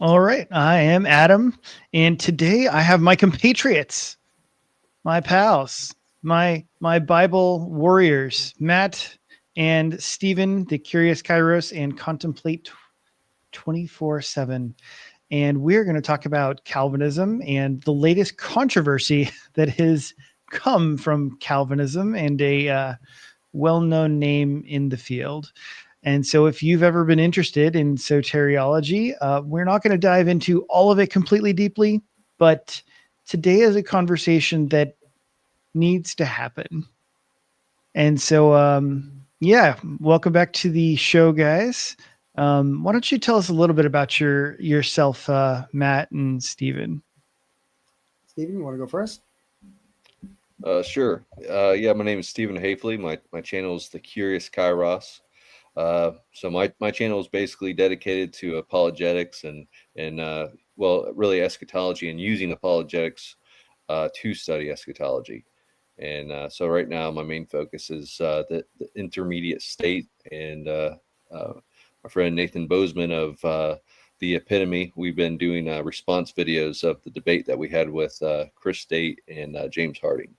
All right, I am Adam, and today I have my compatriots, my pals, my Bible warriors, Matt and Stephen, the Curious Kairos and Contemplate 24/7. And we're going to talk about Calvinism and the latest controversy that has come from Calvinism and a well-known name in the field. And so if you've ever been interested in soteriology, we're not going to dive into all of it completely deeply, but today is a conversation that needs to happen. And so, yeah, welcome back to the show, guys. Why don't you tell us a little bit about yourself, Matt and Stephen? Stephen, you want to go first? Sure. Yeah, my name is Stephen Hafley. My channel is The Curious Kairos. So my channel is basically dedicated to apologetics and well, really eschatology and using apologetics to study eschatology. And so right now my main focus is the intermediate state. And my friend Nathan Bozeman of the Epitome, we've been doing response videos of the debate that we had with Chris State and James Harding.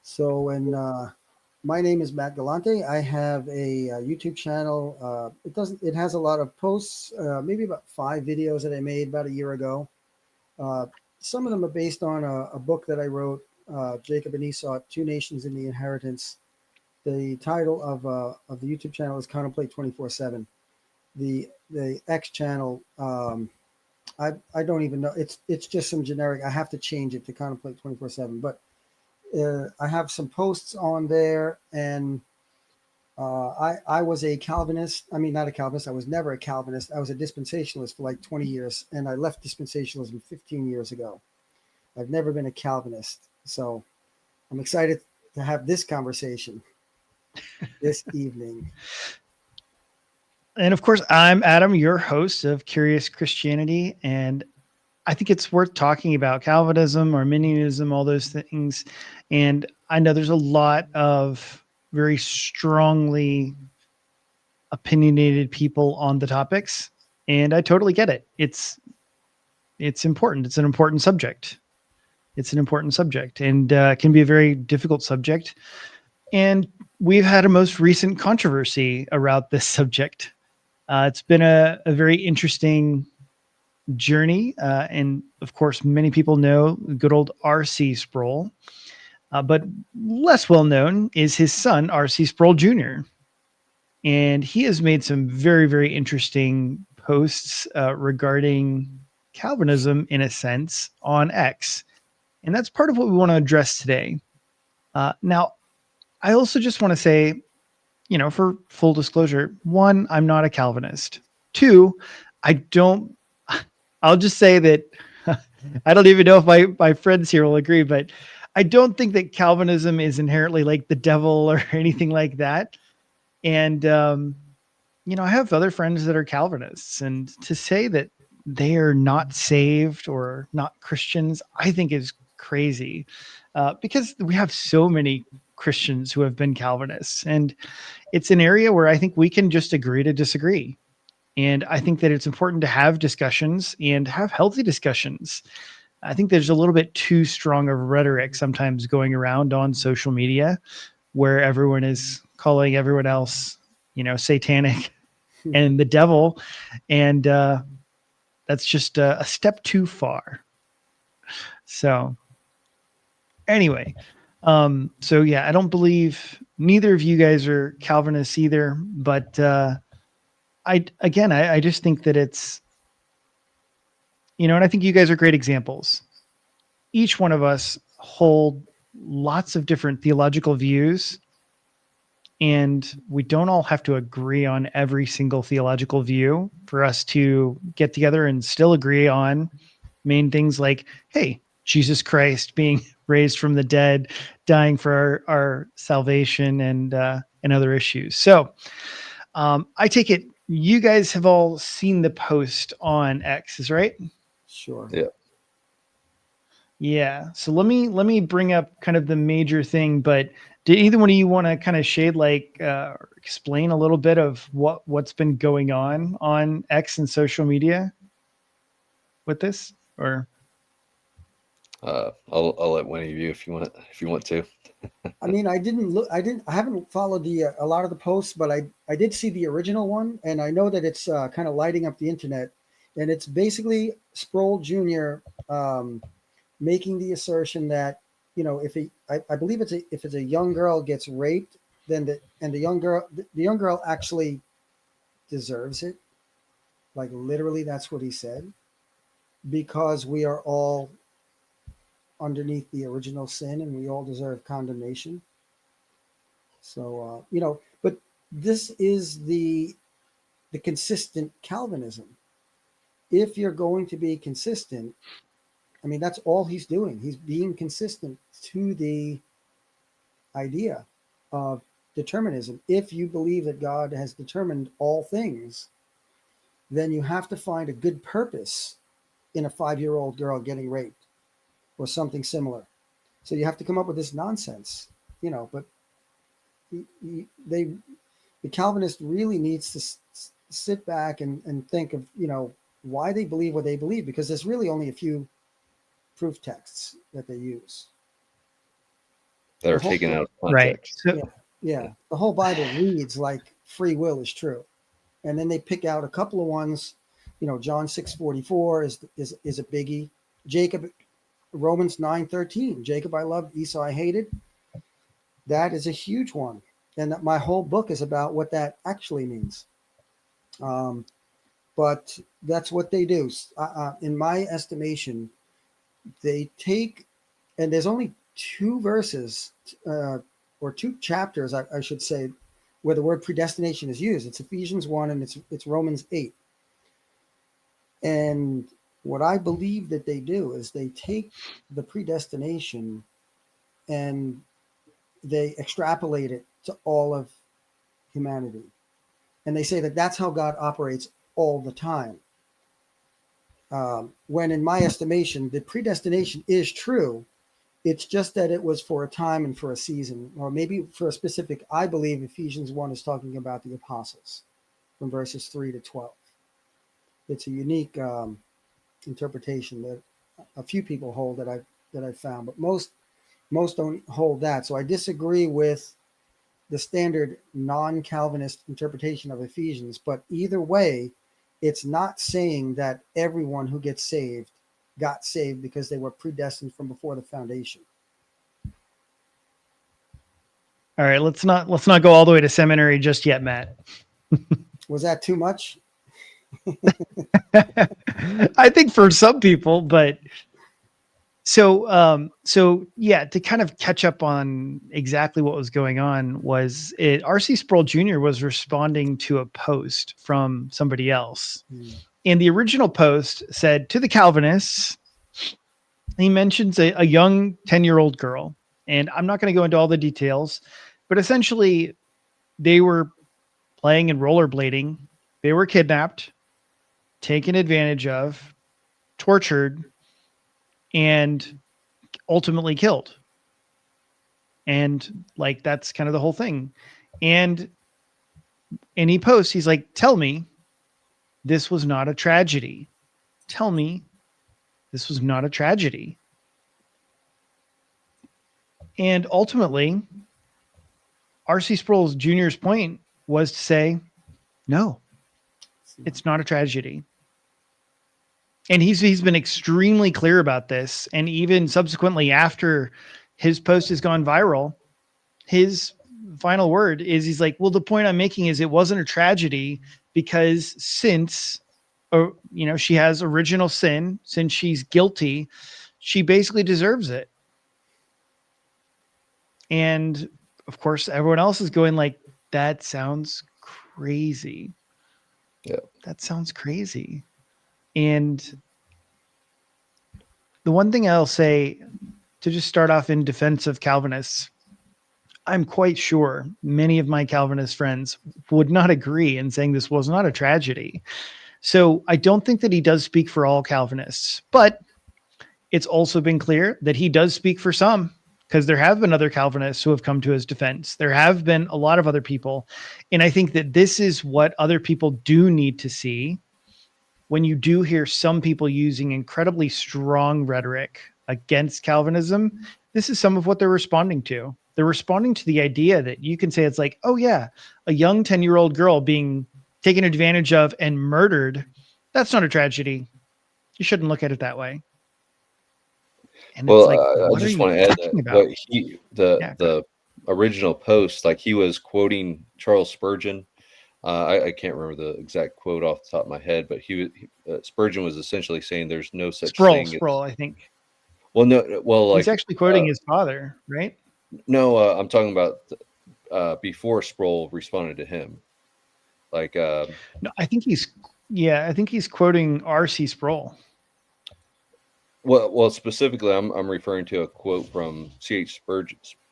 So, my name is Matt Galante. I have a, YouTube channel. It has a lot of posts, maybe about 5 videos that I made about a year ago. Uh, some of them are based on a book that I wrote, Jacob and Esau, Two Nations in the Inheritance. The title of the YouTube channel is Contemplate 24/7. The X channel, I don't even know. It's just some generic. I have to change it to Contemplate 24/7, but I have some posts on there, and I was a Calvinist. I mean, not a Calvinist. I was never a Calvinist. I was a dispensationalist for like 20 years, and I left dispensationalism 15 years ago. I've never been a Calvinist, so I'm excited to have this conversation this evening. And of course, I'm Adam, your host of Curious Christianity, and I think it's worth talking about Calvinism, Arminianism, all those things. And I know there's a lot of very strongly opinionated people on the topics, and I totally get it. It's important. It's an important subject. It's an important subject, and can be a very difficult subject. And we've had a most recent controversy around this subject. It's been a very interesting journey. And of course, many people know good old R.C. Sproul. But less well known is his son, R.C. Sproul Jr. And he has made some very, very interesting posts regarding Calvinism, in a sense, on X. And that's part of what we want to address today. Now, I also just want to say, for full disclosure, one, I'm not a Calvinist. Two, I'll just say that I don't even know if my friends here will agree, but I don't think that Calvinism is inherently like the devil or anything like that. And, I have other friends that are Calvinists, and to say that they are not saved or not Christians, I think is crazy because we have so many Christians who have been Calvinists, and it's an area where I think we can just agree to disagree. And I think that it's important to have discussions and have healthy discussions. I think there's a little bit too strong of rhetoric sometimes going around on social media where everyone is calling everyone else, satanic and the devil. And that's just a step too far. So anyway, so yeah, I don't believe neither of you guys are Calvinists either, but I just think that it's, and I think you guys are great examples. Each one of us hold lots of different theological views, and we don't all have to agree on every single theological view for us to get together and still agree on main things like, hey, Jesus Christ being raised from the dead, dying for our salvation, and other issues. So I take it you guys have all seen the post on X, is right? Sure. Yeah. Yeah. So let me bring up kind of the major thing, but Did either one of you want to kind of shade, like, explain a little bit of what's been going on X and social media with this? Or I'll let one of you if you want to. I mean, I haven't followed a lot of the posts, but I did see the original one, and I know that it's kind of lighting up the internet, and it's basically Sproul Jr. Making the assertion that, if I believe if it's a young girl gets raped, then the young girl actually deserves it. Like, literally, that's what he said, because we are all underneath the original sin and we all deserve condemnation. So, but this is the consistent Calvinism. If you're going to be consistent, I mean, that's all he's doing. He's being consistent to the idea of determinism. If you believe that God has determined all things, then you have to find a good purpose in a 5-year-old girl getting raped or something similar. So you have to come up with this nonsense, but the Calvinist really needs to sit back and think of, why they believe what they believe, because there's really only a few proof texts that they use. That are taken out of right. context. So, Yeah. The whole Bible reads like free will is true. And then they pick out a couple of ones, John 6:44 is a biggie. Jacob, Romans 9:13, Jacob I loved, Esau I hated. That is a huge one. And my whole book is about what that actually means. But that's what they do. In my estimation, they take, and there's only 2 verses or 2 chapters, I should say, where the word predestination is used. It's Ephesians 1 and it's Romans 8. And what I believe that they do is they take the predestination and they extrapolate it to all of humanity. And they say that that's how God operates all the time. When in my estimation, the predestination is true. It's just that it was for a time and for a season, or maybe for a specific. I believe Ephesians 1 is talking about the apostles from verses 3 to 12. It's a unique interpretation that a few people hold that I've found, but most don't hold that. So I disagree with the standard non-Calvinist interpretation of Ephesians. But either way, it's not saying that everyone who gets saved got saved because they were predestined from before the foundation. all right, let's not go all the way to seminary just yet, Matt. Was that too much? I think for some people, but so yeah, to kind of catch up on exactly what was going on, was it RC Sproul Jr. was responding to a post from somebody else. And the original post said, to the Calvinists, he mentions a young 10-year-old girl. And I'm not going to go into all the details, but essentially they were playing and rollerblading. They were kidnapped, taken advantage of, tortured, and ultimately killed. And like, that's kind of the whole thing. And he posts, he's like, tell me this was not a tragedy. Tell me this was not a tragedy. And ultimately, R.C. Sproul Jr.'s point was to say, no, it's not a tragedy. And he's been extremely clear about this. And even subsequently, after his post has gone viral, his final word is, he's like, well, the point I'm making is it wasn't a tragedy because since, she has original sin, since she's guilty, she basically deserves it. And of course, everyone else is going like, that sounds crazy. Yeah. That sounds crazy. And the one thing I'll say, to just start off in defense of Calvinists, I'm quite sure many of my Calvinist friends would not agree in saying this was not a tragedy. So I don't think that he does speak for all Calvinists, but it's also been clear that he does speak for some. because there have been other Calvinists who have come to his defense. There have been a lot of other people. And I think that this is what other people do need to see when you do hear some people using incredibly strong rhetoric against Calvinism. This is some of what they're responding to. They're responding to the idea that you can say it's like, oh yeah, a young 10-year-old girl being taken advantage of and murdered. That's not a tragedy. You shouldn't look at it that way. And Well, it's like, I what are just you want to add talking that about? what he Yeah, the original post, like he was quoting Charles Spurgeon. I can't remember the exact quote off the top of my head, but Spurgeon was essentially saying there's no such thing Sproul, as, I think. well, no, well, He's like, actually quoting his father, right? no, I'm talking about before Sproul responded to him. Like, No, I think he's quoting R.C. Sproul. well, specifically, I'm referring to a quote from C.H.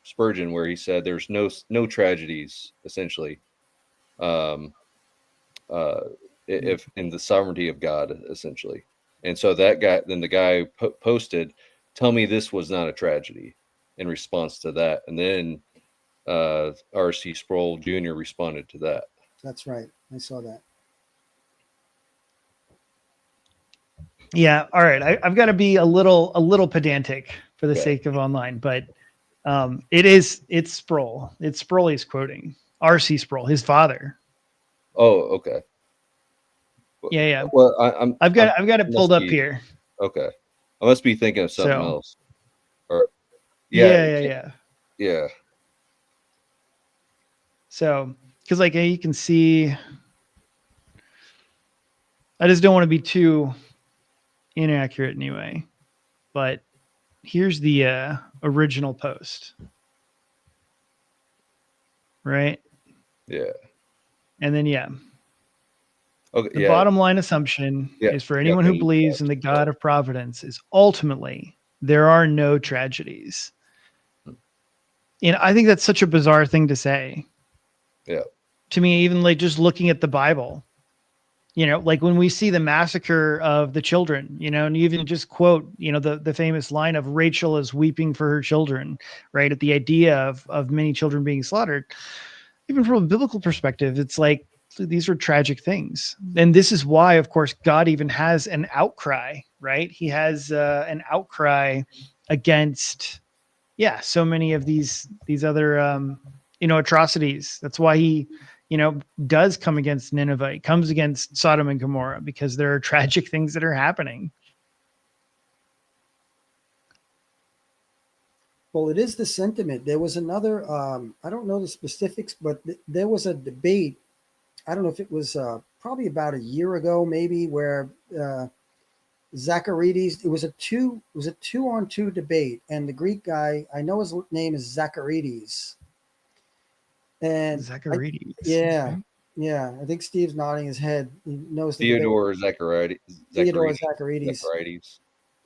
Spurgeon, where he said there's no tragedies, essentially, um, if in the sovereignty of God, essentially. And so the guy posted, "Tell me this was not a tragedy," in response to that, and then R.C. Sproul Jr. responded to that. That's right. I saw that. Yeah. All right. I've got to be a little pedantic for the Okay. sake of online, but it's Sproul. It's Sproul he's quoting. R.C. Sproul, his father. Oh, okay. Yeah. Well, I've got it pulled up here. Okay. I must be thinking of something So else. Or yeah, yeah. So, because like you can see, I just don't want to be too inaccurate anyway. But here's the original post, right? Yeah. And then Okay. the bottom line assumption is for anyone who believes in the God of providence is ultimately there are no tragedies. And I think that's such a bizarre thing to say. Yeah. To me, even like just looking at the Bible, like when we see the massacre of the children, and you even just quote, the famous line of Rachel is weeping for her children, right? At the idea of many children being slaughtered, even from a biblical perspective, it's like, these are tragic things. And this is why, of course, God even has an outcry, right? He has an outcry against, so many of these other, atrocities. That's why he, does come against Nineveh. He comes against Sodom and Gomorrah because there are tragic things that are happening. Well, it is the sentiment. There was another, I don't know the specifics, but there was a debate. I don't know if it was probably about a year ago, maybe, where Zacharides, it was a 2-on-2 debate, and the Greek guy, I know his name is Zacharides. And Zacharides. Yeah. I think Steve's nodding his head. He knows the Theodore debate. Zacharides.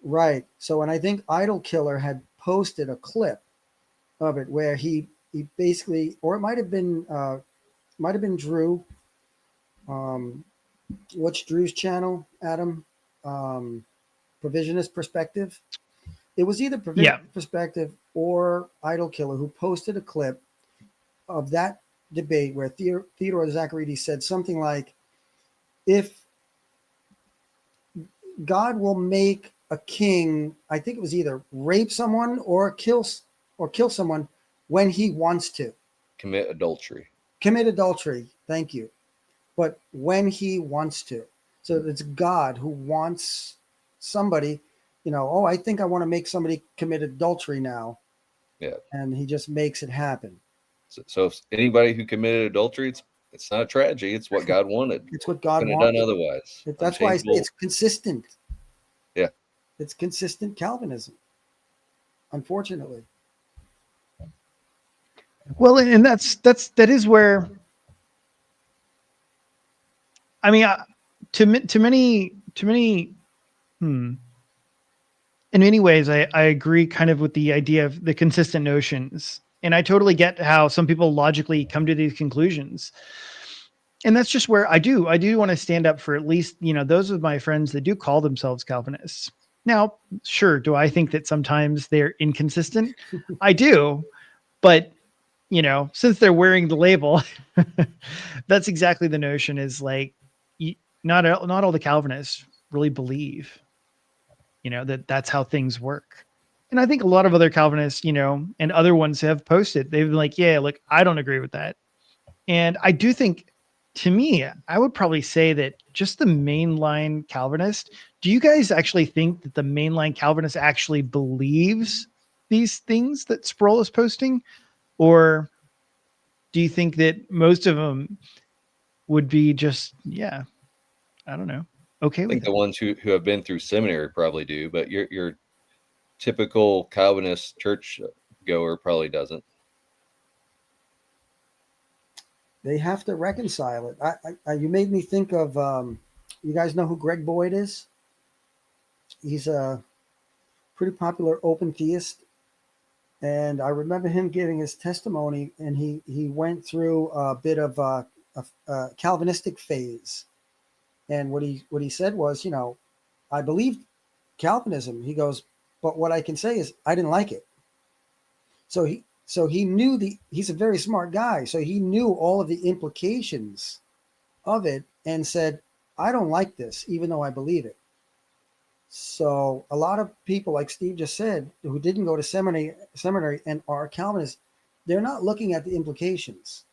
Right. So, and I think Idol Killer had posted a clip of it where he basically, or it might have been Drew. What's Drew's channel, Adam? Provisionist Perspective. It was either Provisionist Perspective or Idol Killer who posted a clip of that debate where Theodore Zacharides said something like, if God will make a king, I think it was either rape someone or kill someone when he wants to. Commit adultery. Thank you. But when he wants to. So it's God who wants somebody, I think I want to make somebody commit adultery now. Yeah. And he just makes it happen. So if anybody who committed adultery, it's not a tragedy. It's what God wanted. It's what God wanted. Done otherwise. That's why I say it's consistent. Yeah. It's consistent Calvinism, unfortunately. Well, and that is where, I mean, to many, in many ways, I agree kind of with the idea of the consistent notions. And I totally get how some people logically come to these conclusions. And that's just where I do want to stand up for at least, those of my friends that do call themselves Calvinists. Now, sure, do I think that sometimes they're inconsistent? I do, but since they're wearing the label, that's exactly the notion. Is like, not all the Calvinists really believe, that that's how things work. And I think a lot of other Calvinists, and other ones have posted, they've been like, yeah, look, I don't agree with that. And I do think, to me, I would probably say that just the mainline Calvinist, do you guys actually think that the mainline Calvinist actually believes these things that Sproul is posting? Or do you think that most of them would be just, yeah, I don't know, okay I think with the it? ones who have been through seminary probably do, but your typical Calvinist church goer probably doesn't. They have to reconcile it. You made me think of. You guys know who Greg Boyd is? He's a pretty popular open theist, and I remember him giving his testimony, and he went through a bit of a Calvinistic phase, and what he said was, I believed Calvinism. He goes, but what I can say is I didn't like it. So he knew he's a very smart guy, so he knew all of the implications of it and said, I don't like this, even though I believe it. So a lot of people, like Steve just said, who didn't go to seminary and are Calvinists, they're not looking at the implications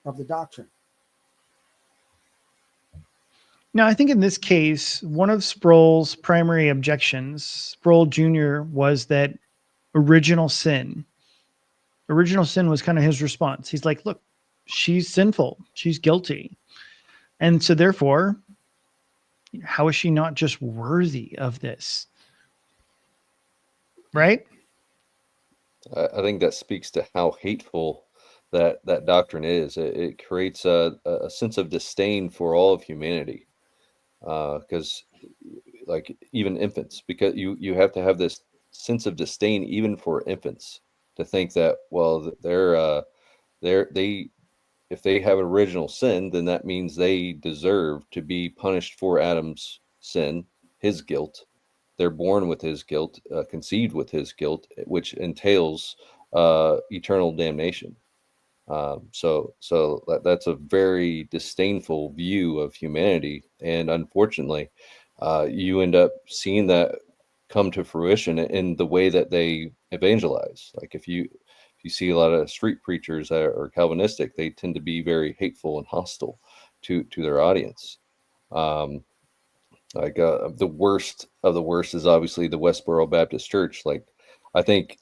of the doctrine. Now, I think in this case, one of Sproul's primary objections, Sproul Jr., was that original sin. Original sin was kind of his response. He's like, look, she's sinful. She's guilty. And so therefore, how is she not just worthy of this? Right? I think that speaks to how hateful that doctrine is. It creates a sense of disdain for all of humanity, because like even infants, because you have to have this sense of disdain even for infants, to think that, well, they if they have original sin, then that means they deserve to be punished for Adam's sin, his guilt. They're born with his guilt, conceived with his guilt, which entails eternal damnation. So that's a very disdainful view of humanity, and unfortunately, you end up seeing that come to fruition in the way that they evangelize. Like if you see a lot of street preachers that are Calvinistic, they tend to be very hateful and hostile to their audience. Um, the worst of the worst is obviously the Westboro Baptist Church. Like I think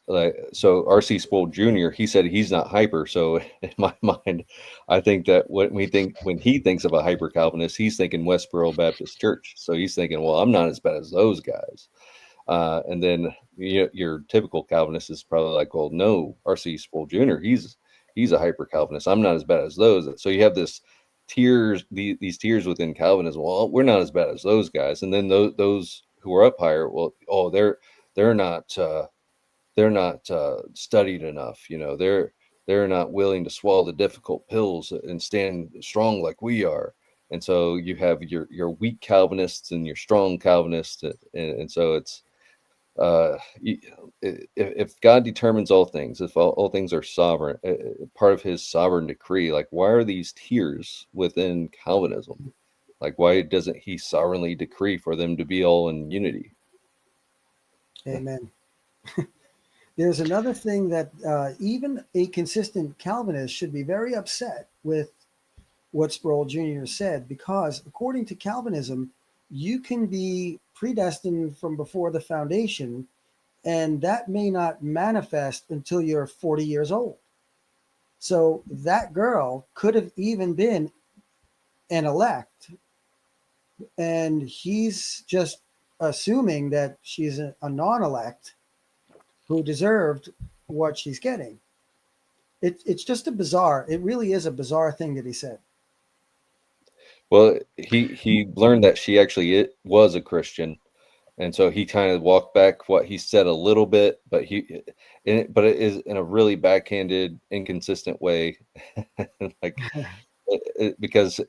so. R.C. Sproul Jr. He said he's not hyper. So in my mind, I think that when he thinks of a hyper Calvinist, he's thinking Westboro Baptist Church. So he's thinking, well, I'm not as bad as those guys. And then your typical Calvinist is probably like, well, no, R.C. Sproul Jr. He's a hyper Calvinist. I'm not as bad as those. So you have these tiers within Calvinism. Well, we're not as bad as those guys. And then those who are up higher, well, oh, they're not studied enough. They're not willing to swallow the difficult pills and stand strong like we are. And so you have your weak Calvinists and your strong Calvinists, and so it's if God determines all things, if all things are sovereign, part of his sovereign decree, like why are these tiers within Calvinism? Like why doesn't he sovereignly decree for them to be all in unity? Amen. There's another thing that even a consistent Calvinist should be very upset with what Sproul Jr. said, because according to Calvinism, you can be predestined from before the foundation, and that may not manifest until you're 40 years old. So that girl could have even been an elect, and he's just assuming that she's a non-elect who deserved what she's getting. It's just it really is a bizarre thing that he said. Well, he learned that she actually was a Christian, and so he kind of walked back what he said a little bit, but but it is in a really backhanded, inconsistent way, like because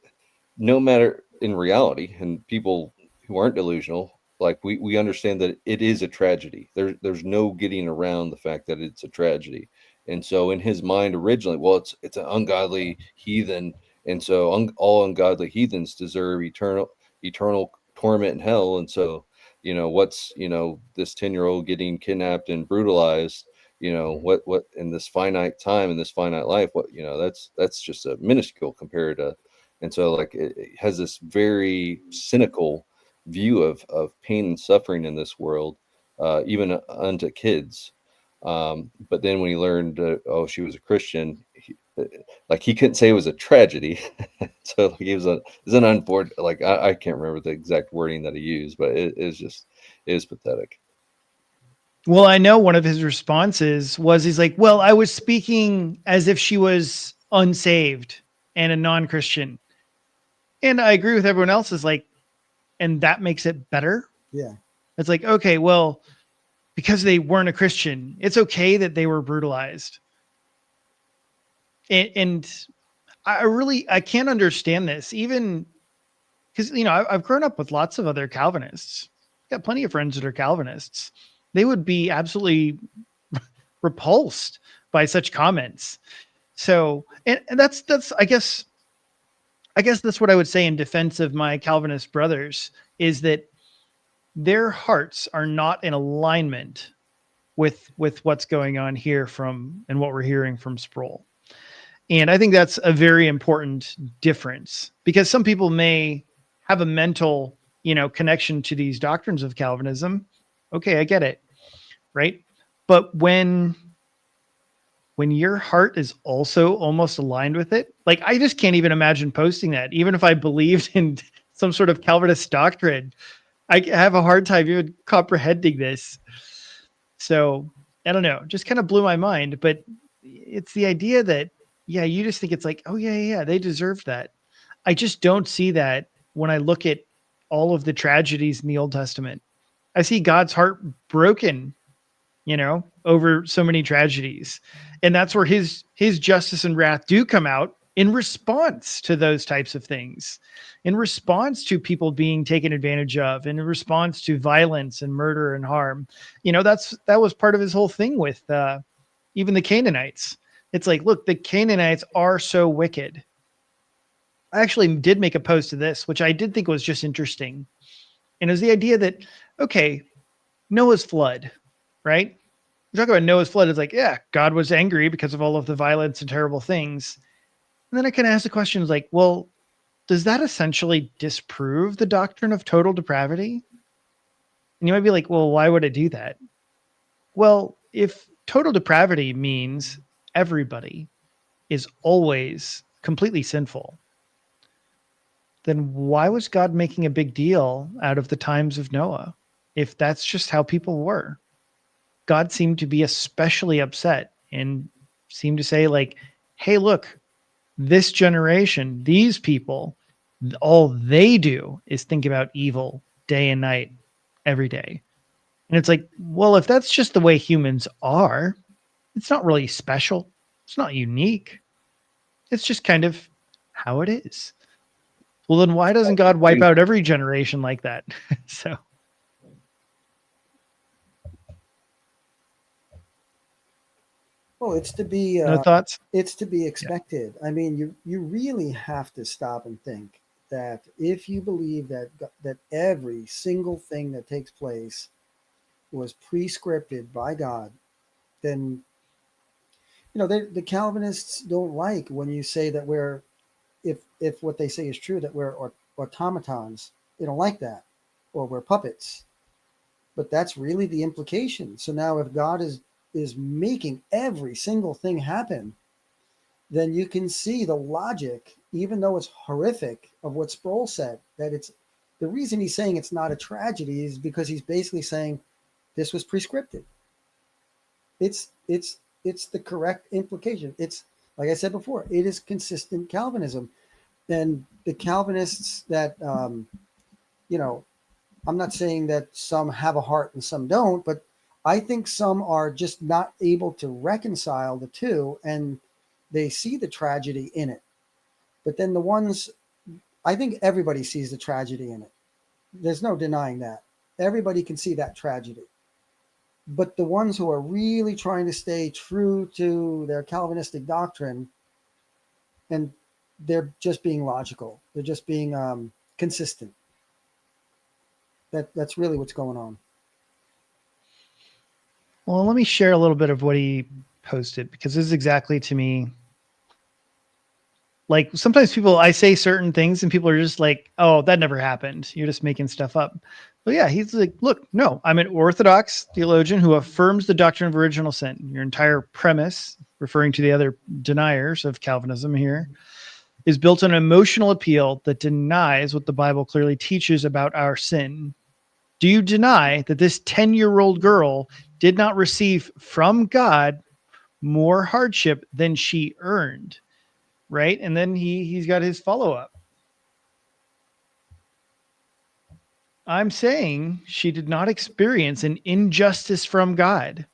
no matter in reality, and people who aren't delusional, like we understand that it is a tragedy. There's no getting around the fact that it's a tragedy. And so in his mind originally, well, it's an ungodly heathen, and so all ungodly heathens deserve eternal torment in hell. And so, what's, this 10-year-old getting kidnapped and brutalized, what in this finite time, in this finite life, what, that's just a minuscule compared to. And so, like, it has this very cynical view of pain and suffering in this world, even unto kids. But then when he learned, oh, she was a Christian, he couldn't say it was a tragedy. So like, it's an unfortunate, like, I can't remember the exact wording that he used, but it is pathetic. Well, I know one of his responses was he's like, well, I was speaking as if she was unsaved and a non-Christian. And I agree with everyone else, is like, and that makes it better. Yeah. It's like, okay, well, because they weren't a Christian, it's okay that they were brutalized. And I can't understand this, even because, I've grown up with lots of other Calvinists. Got plenty of friends that are Calvinists. They would be absolutely repulsed by such comments. So, and that's I guess that's what I would say in defense of my Calvinist brothers, is that their hearts are not in alignment with what's going on here and what we're hearing from Sproul. And I think that's a very important difference, because some people may have a mental, connection to these doctrines of Calvinism. Okay, I get it. Right. But when your heart is also almost aligned with it, like, I just can't even imagine posting that, even if I believed in some sort of Calvinist doctrine. I have a hard time even comprehending this. So I don't know, just kind of blew my mind. But it's the idea that, yeah, you just think it's like, oh yeah, they deserve that. I just don't see that when I look at all of the tragedies in the Old Testament. I see God's heart broken, over so many tragedies. And that's where his justice and wrath do come out in response to those types of things, in response to people being taken advantage of, in response to violence and murder and harm. That was part of his whole thing with even the Canaanites. It's like, look, the Canaanites are so wicked. I actually did make a post to this, which I did think was just interesting. And it was the idea that, okay, Noah's flood, right? We talk about Noah's flood. It's like, yeah, God was angry because of all of the violence and terrible things. And then I kind of ask the question, like, well, does that essentially disprove the doctrine of total depravity? And you might be like, well, why would it do that? Well, if total depravity means everybody is always completely sinful, then why was God making a big deal out of the times of Noah if that's just how people were? God seemed to be especially upset and seemed to say, like, hey, look, this generation, these people, all they do is think about evil day and night, every day. And it's like, well, if that's just the way humans are, it's not really special. It's not unique. It's just kind of how it is. Well, then why doesn't God wipe out every generation like that? So, Well, it's to be no thoughts? it's to be expected. I mean, you really have to stop and think that if you believe that every single thing that takes place was prescripted by God, then the Calvinists don't like when you say that we're, if what they say is true, that we're automatons. They don't like that, or we're puppets. But that's really the implication. So now, if God is making every single thing happen, then you can see the logic, even though it's horrific, of what Sproul said. That it's the reason he's saying it's not a tragedy is because he's basically saying this was prescripted. It's the correct implication. It's, like I said before, it is consistent Calvinism. And the Calvinists that I'm not saying that some have a heart and some don't, but I think some are just not able to reconcile the two, and they see the tragedy in it. But then the ones, I think everybody sees the tragedy in it. There's no denying that. everybody can see that tragedy. But the ones who are really trying to stay true to their Calvinistic doctrine, and they're just being logical, they're just being consistent. That's really what's going on. Well, let me share a little bit of what he posted, because this is exactly to me. Like sometimes I say certain things and people are just like, oh, that never happened. You're just making stuff up. But yeah, he's like, look, no, I'm an Orthodox theologian who affirms the doctrine of original sin. Your entire premise, referring to the other deniers of Calvinism here, is built on an emotional appeal that denies what the Bible clearly teaches about our sin. Do you deny that this 10-year-old girl did not receive from God more hardship than she earned? Right? And then he's got his follow-up. I'm saying she did not experience an injustice from God.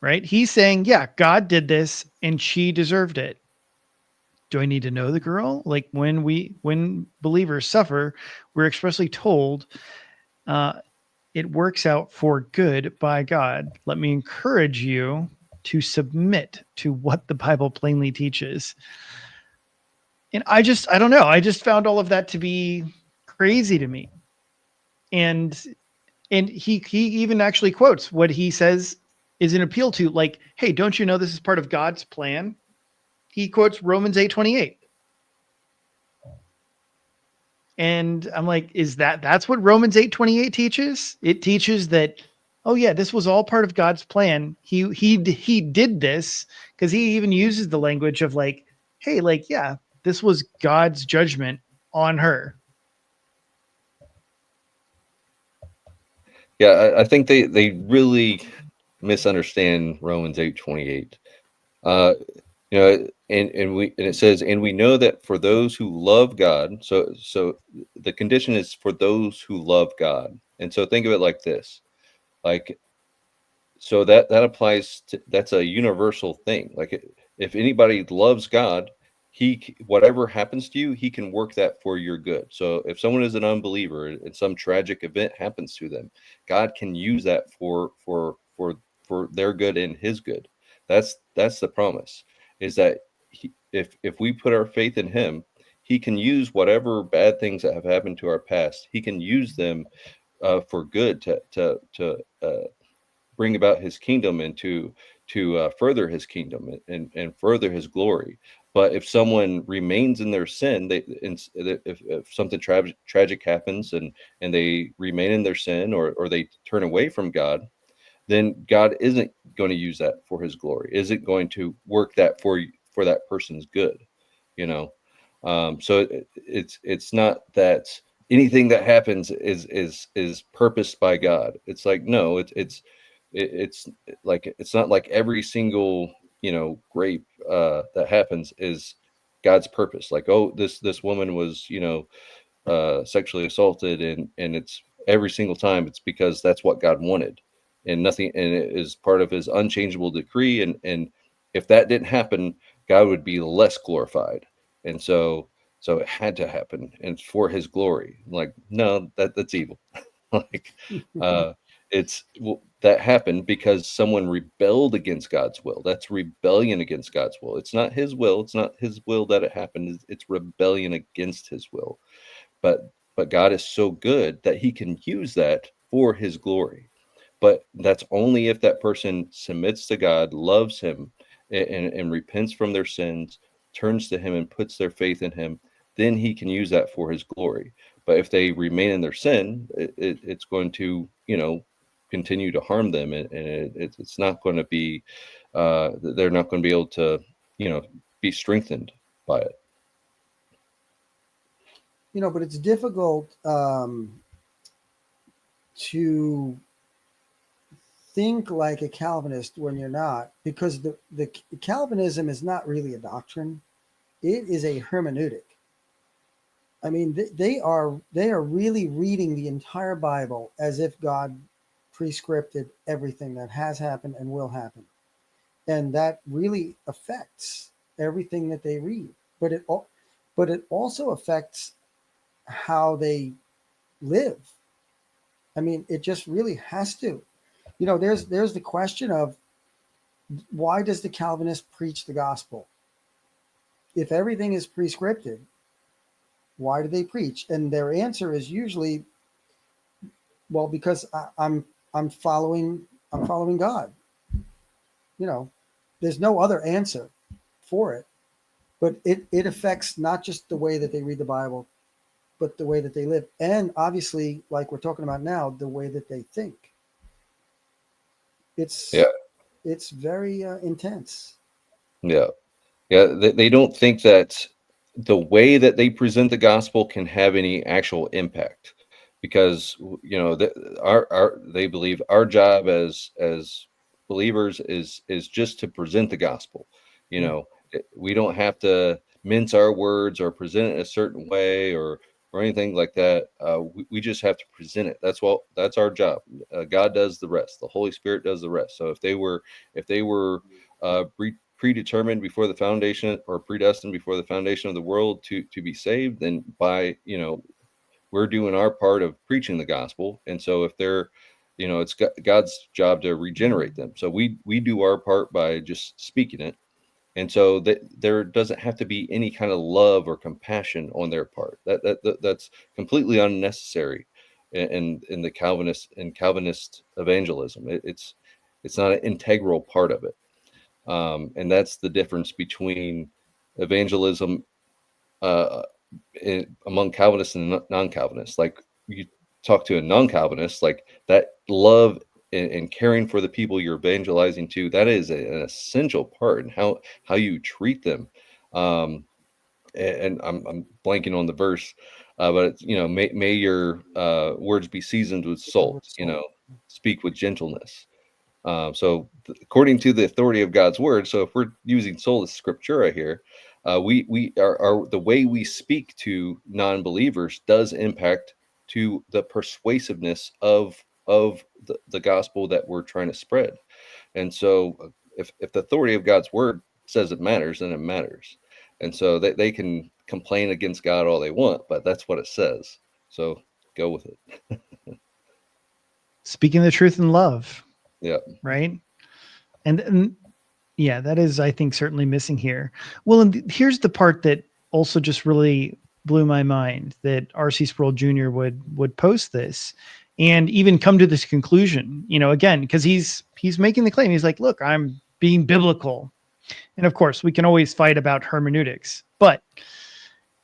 Right? He's saying, yeah, God did this and she deserved it. Do I need to know the girl? Like when believers suffer, we're expressly told it works out for good by God. Let me encourage you to submit to what the Bible plainly teaches. And I don't know. I just found all of that to be crazy to me. And he even actually quotes what he says is an appeal to, like, hey, don't you know this is part of God's plan? He quotes Romans 8:28. And I'm like, that's what Romans 8:28 teaches? It teaches that, oh yeah, this was all part of God's plan. He did this, because he even uses the language of like, hey, like, yeah, this was God's judgment on her. Yeah, I think they really misunderstand Romans 8:28. You know, and it says, and we know that for those who love God, so the condition is for those who love God. And so think of it like this, like, so that applies to, that's a universal thing. Like if anybody loves God, whatever happens to you, he can work that for your good. So if someone is an unbeliever and some tragic event happens to them, God can use that for their good and his good. That's the promise, is that if we put our faith in him, he can use whatever bad things that have happened to our past. He can use them for good to bring about his kingdom and to further his kingdom and further his glory. But if someone remains in their sin, if something tragic happens and they remain in their sin, or they turn away from God, then God isn't going to use that for his glory, isn't going to work that for that person's good, you know. So it's not that anything that happens is purposed by God. It's like, no, it's like, it's not like every single, you know, grape that happens is God's purpose. Like, oh, this woman was, you know, sexually assaulted, and it's every single time it's because that's what God wanted, and nothing, and it is part of his unchangeable decree. And if that didn't happen, God would be less glorified. And so it had to happen, and for his glory. Like, no, that's evil. Like, it's, well, that happened because someone rebelled against God's will. That's rebellion against God's will. It's not his will. It's not his will that it happened. It's rebellion against his will. But God is so good that he can use that for his glory. But that's only if that person submits to God, loves him, and repents from their sins, turns to him and puts their faith in him. Then he can use that for his glory. But if they remain in their sin, it's going to, you know, continue to harm them, and it's not going to be, they're not going to be able to, you know, be strengthened by it. You know, but it's difficult to think like a Calvinist when you're not, because the Calvinism is not really a doctrine; it is a hermeneutic. I mean, they are really reading the entire Bible as if God prescripted everything that has happened and will happen, and that really affects everything that they read. But it also affects how they live. I mean, it just really has to. You know, there's the question of why does the Calvinist preach the gospel? If everything is prescripted, why do they preach? And their answer is usually, well, because I'm following God. You know, there's no other answer for it. But it affects not just the way that they read the Bible, but the way that they live, and obviously, like we're talking about now, the way that they think. Yeah, It's very intense. yeah. Yeah, they don't think that the way that they present the gospel can have any actual impact, because our they believe our job as believers is just to present the gospel. Yeah. We don't have to mince our words or present it a certain way or anything like that. We just have to present it. That's our job. God does the rest. The Holy Spirit does the rest. So if they were predetermined before the foundation, or predestined before the foundation of the world to be saved, then we're doing our part of preaching the gospel. And so if they're it's God's job to regenerate them. So we do our part by just speaking it. And so that there doesn't have to be any kind of love or compassion on their part. That's completely unnecessary in the Calvinist evangelism. It's not an integral part of it. And that's the difference between evangelism among Calvinists and non-Calvinists. Like, you talk to a non-Calvinist, like, that love and caring for the people you're evangelizing to, that is an essential part in how you treat them. And I'm blanking on the verse, but may your words be seasoned with salt. Speak with gentleness. According to the authority of God's word, so if we're using sola scriptura here, we are the way we speak to non-believers does impact to the persuasiveness of the gospel that we're trying to spread. And so, if the authority of God's word says it matters, then it matters. And so they can complain against God all they want, but that's what it says. So go with it. Speaking the truth in love. Yeah. Right. And yeah, that is, I think, certainly missing here. Well, and here's the part that also just really blew my mind, that R.C. Sproul Jr. would post this and even come to this conclusion, again, because he's making the claim. He's like, look, I'm being biblical. And of course, we can always fight about hermeneutics, but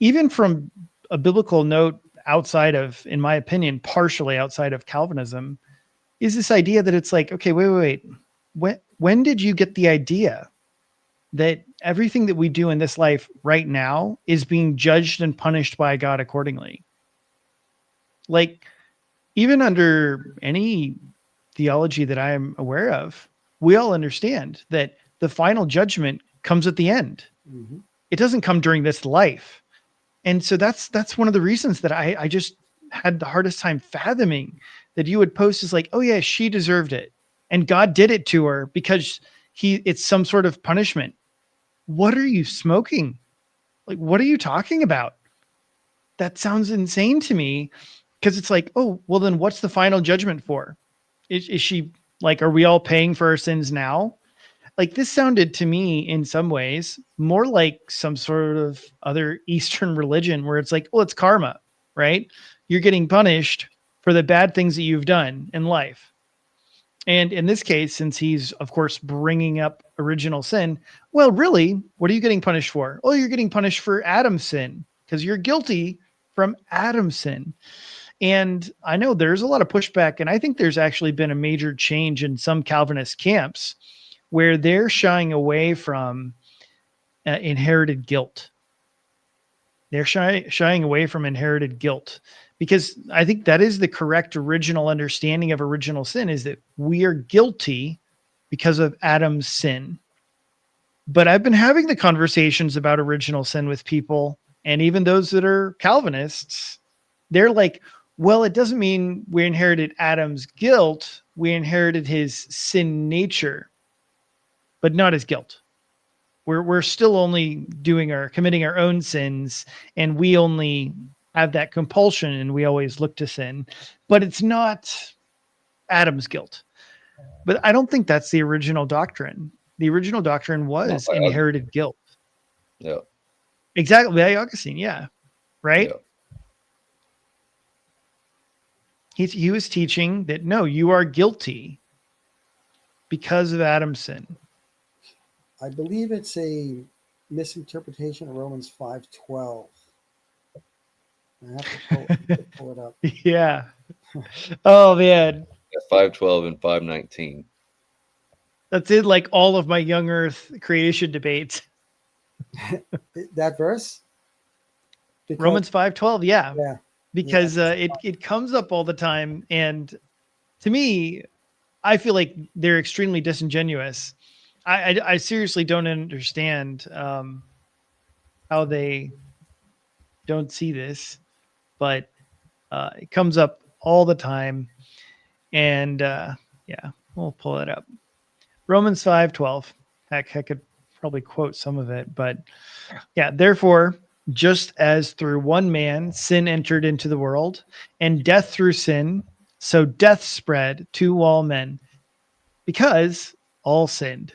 even from a biblical note outside of, in my opinion, partially outside of Calvinism, is this idea that it's like, okay, wait. When did you get the idea that everything that we do in this life right now is being judged and punished by God accordingly? Like, even under any theology that I am aware of, we all understand that the final judgment comes at the end. Mm-hmm. It doesn't come during this life. And so that's one of the reasons that I just had the hardest time fathoming that you would post is like, oh yeah, she deserved it. And God did it to her because it's some sort of punishment. What are you smoking? Like, what are you talking about? That sounds insane to me, because it's like, oh, well, then what's the final judgment for? Is she like, are we all paying for our sins now? Like, this sounded to me in some ways more like some sort of other Eastern religion where it's like, well, it's karma, right? You're getting punished for the bad things that you've done in life. And in this case, since he's, of course, bringing up original sin, well, really, what are you getting punished for? Oh, you're getting punished for Adam's sin because you're guilty from Adam's sin. And I know there's a lot of pushback, and I think there's actually been a major change in some Calvinist camps where they're shying away from inherited guilt. They're shying away from inherited guilt, because I think that is the correct original understanding of original sin, is that we are guilty because of Adam's sin. But I've been having the conversations about original sin with people, and even those that are Calvinists, they're like, well, it doesn't mean we inherited Adam's guilt. We inherited his sin nature, but not his guilt. We're still only committing our own sins, and we only have that compulsion and we always look to sin, but it's not Adam's guilt. But I don't think that's the original doctrine. The original doctrine Not was by Augustine. inherited guilt. Yeah. Exactly. By Augustine. Yeah. Right. Yeah. He was teaching that no, you are guilty because of Adam's sin. I believe it's a misinterpretation of Romans 5:12. I have to pull it up. Yeah. Oh man. 5:12 and 5:19. That's in like all of my young earth creation debates. That verse? Because, Romans 5:12, yeah. yeah. Because it comes up all the time, and to me, I feel like they're extremely disingenuous. I seriously don't understand how they don't see this, but it comes up all the time, and yeah, we'll pull it up. Romans 5:12. Heck, I could probably quote some of it, but yeah, therefore, just as through one man sin entered into the world, and death through sin, so death spread to all men, because all sinned.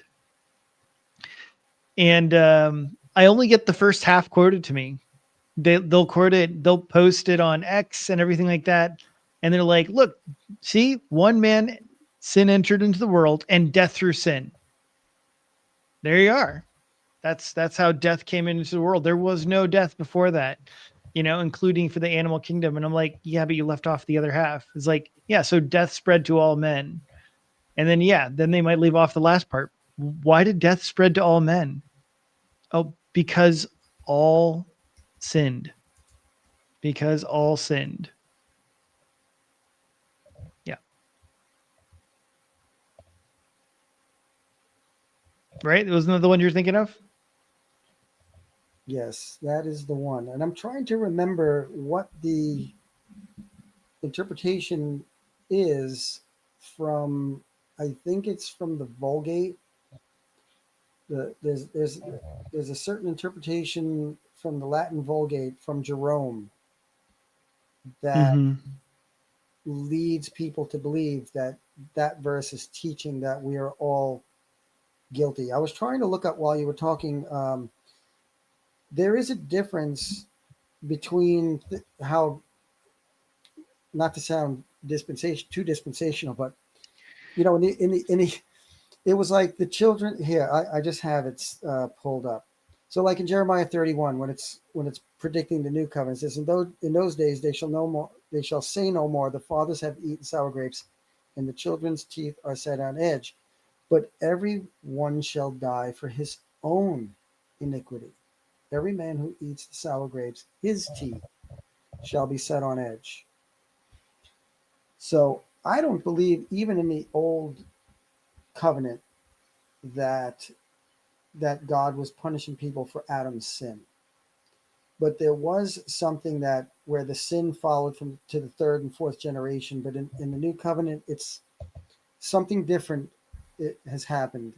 And I only get the first half quoted to me. They'll quote it, they'll post it on X and everything like that, and they're like, "Look, see, one man sin entered into the world, and death through sin." There you are. That's how death came into the world. There was no death before that, including for the animal kingdom. And I'm like, yeah, but you left off the other half. It's like, yeah, so death spread to all men. And then, yeah, then they might leave off the last part. Why did death spread to all men? Oh, because all sinned. Because all sinned. Yeah. Right? Wasn't that the one you're thinking of? Yes, that is the one. And I'm trying to remember what the interpretation is from, I think it's from the Vulgate. There's a certain interpretation from the Latin Vulgate from Jerome that Mm-hmm. leads people to believe that that verse is teaching that we are all guilty. I was trying to look up while you were talking. There is a difference between how, not to sound too dispensational, but it was like the children here. I just have it pulled up. So, like in Jeremiah 31, when it's predicting the new covenant, it says, in those days they shall say no more. The fathers have eaten sour grapes, and the children's teeth are set on edge. But every one shall die for his own iniquity. Every man who eats the sour grapes, his teeth shall be set on edge. So I don't believe, even in the old covenant, that God was punishing people for Adam's sin. But there was something that where the sin followed to the third and fourth generation. But in the new covenant, it's something different. It has happened.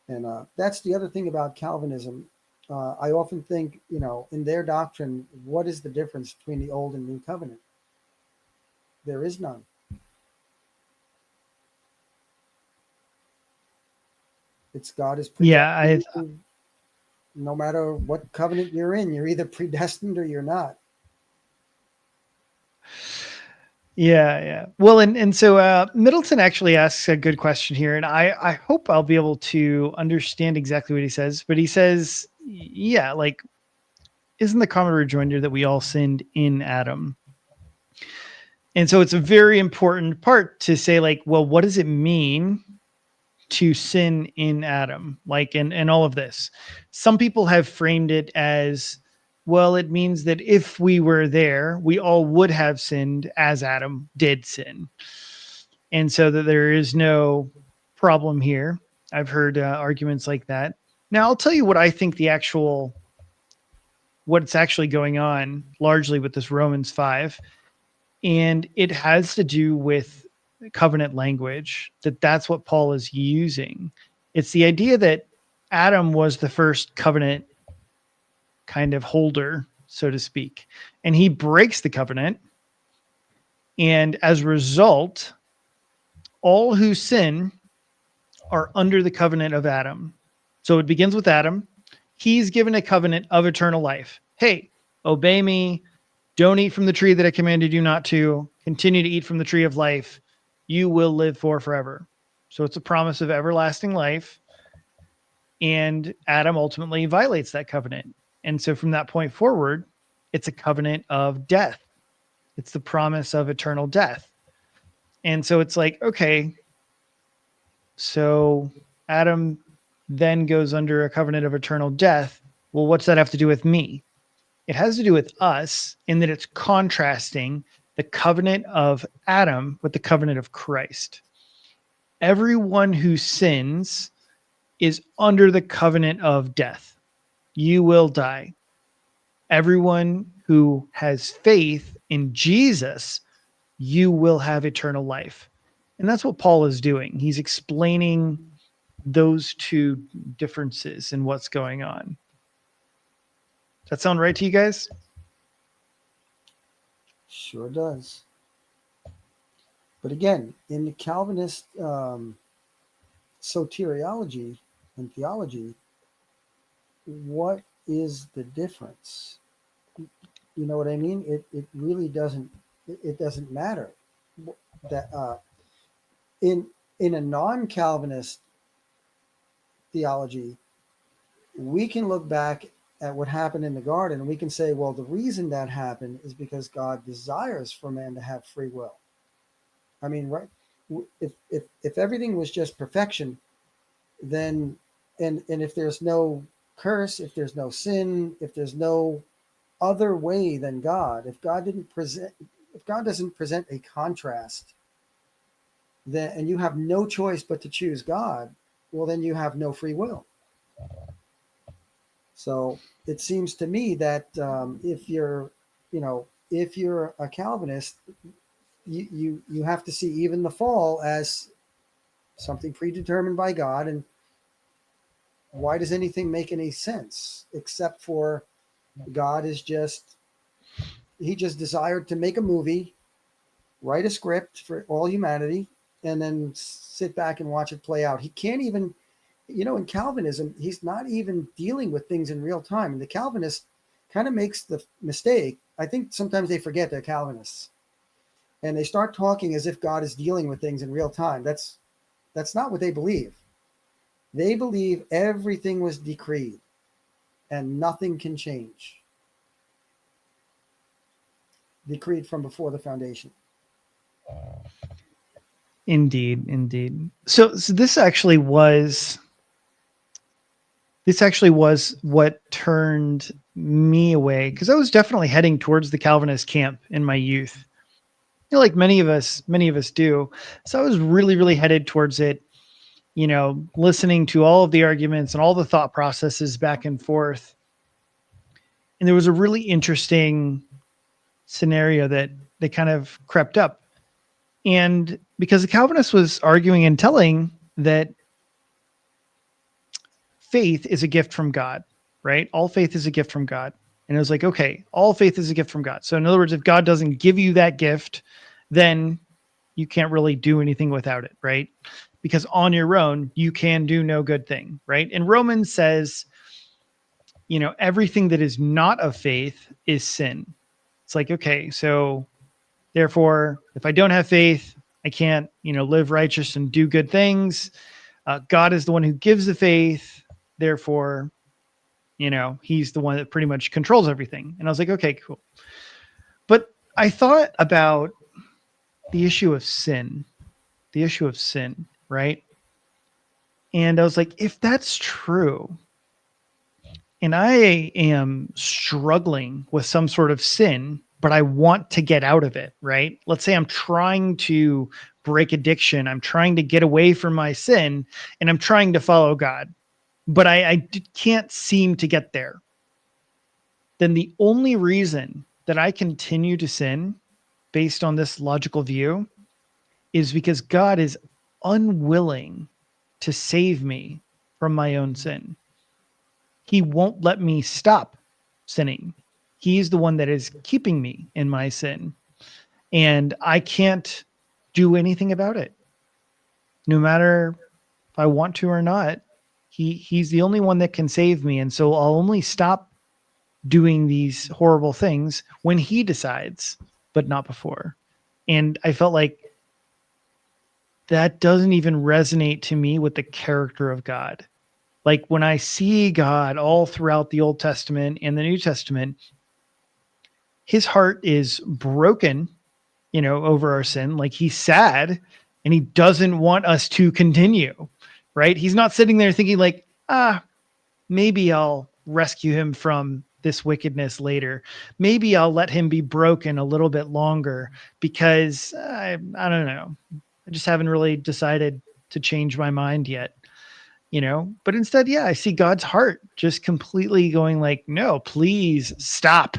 And that's the other thing about Calvinism. I often think, in their doctrine, what is the difference between the old and new covenant? There is none. It's God is predestined. Yeah, No matter what covenant you're in, you're either predestined or you're not. Yeah. Well, and so Middleton actually asks a good question here, and I hope I'll be able to understand exactly what he says. But he says, yeah, like, isn't the common rejoinder that we all sinned in Adam? And so it's a very important part to say, like, well, what does it mean to sin in Adam? Like, and all of this. Some people have framed it as, well, it means that if we were there, we all would have sinned as Adam did sin. And so that there is no problem here. I've heard arguments like that. Now, I'll tell you what I think what's actually going on largely with this Romans 5. And it has to do with covenant language, that's what Paul is using. It's the idea that Adam was the first covenant kind of holder, so to speak. And he breaks the covenant. And as a result, all who sin are under the covenant of Adam. So it begins with Adam. He's given a covenant of eternal life. Hey, obey me. Don't eat from the tree that I commanded you not to. Continue to eat from the tree of life. You will live forever. So it's a promise of everlasting life. And Adam ultimately violates that covenant. And so from that point forward, it's a covenant of death. It's the promise of eternal death. And so it's like, okay, so Adam then goes under a covenant of eternal death. Well, what's that have to do with me? It has to do with us in that it's contrasting the covenant of Adam with the covenant of Christ. Everyone who sins is under the covenant of death. You will die. Everyone who has faith in Jesus, you will have eternal life. And that's what Paul is doing. He's explaining those two differences in what's going on. Does that sound right to you guys? Sure does. But again, in the Calvinist soteriology and theology, what is the difference? You know what I mean? It really doesn't. It doesn't matter. That in a non-Calvinist theology, we can look back at what happened in the garden and we can say, well, the reason that happened is because God desires for man to have free will. I mean, right? If everything was just perfection, then and if there's no curse, if there's no sin, if there's no other way than God, if God doesn't present a contrast, then and you have no choice but to choose God, well, then you have no free will. So it seems to me that if you're a Calvinist, you have to see even the fall as something predetermined by God. And why does anything make any sense except for God is he just desired to make a movie, write a script for all humanity, and then sit back and watch it play out. He can't even, in Calvinism, he's not even dealing with things in real time. And the Calvinist kind of makes the mistake. I think sometimes they forget they're Calvinists. And they start talking as if God is dealing with things in real time. That's not what they believe. They believe everything was decreed and nothing can change. Decreed from before the foundation. Indeed. So this actually was what turned me away, because I was definitely heading towards the Calvinist camp in my youth. Like many of us do. So I was really, really headed towards it, listening to all of the arguments and all the thought processes back and forth. And there was a really interesting scenario that they kind of crept up. And because the Calvinist was arguing and telling that faith is a gift from God, right? All faith is a gift from God. And it was like, okay, all faith is a gift from God. So in other words, if God doesn't give you that gift, then you can't really do anything without it, right? Because on your own, you can do no good thing, right? And Romans says, everything that is not of faith is sin. It's like, okay, so therefore, if I don't have faith, I can't, live righteous and do good things. God is the one who gives the faith. Therefore, he's the one that pretty much controls everything. And I was like, okay, cool. But I thought about the issue of sin, right? And I was like, if that's true, and I am struggling with some sort of sin, but I want to get out of it, right? Let's say I'm trying to break addiction. I'm trying to get away from my sin, and I'm trying to follow God, but I can't seem to get there. Then the only reason that I continue to sin based on this logical view is because God is unwilling to save me from my own sin. He won't let me stop sinning. He's the one that is keeping me in my sin. And I can't do anything about it. No matter if I want to or not, he's the only one that can save me. And so I'll only stop doing these horrible things when he decides, but not before. And I felt like that doesn't even resonate to me with the character of God. Like when I see God all throughout the Old Testament and the New Testament, his heart is broken, over our sin. Like he's sad and he doesn't want us to continue, right? He's not sitting there thinking like, maybe I'll rescue him from this wickedness later. Maybe I'll let him be broken a little bit longer because I don't know. I just haven't really decided to change my mind yet, but instead, I see God's heart just completely going like, no, please stop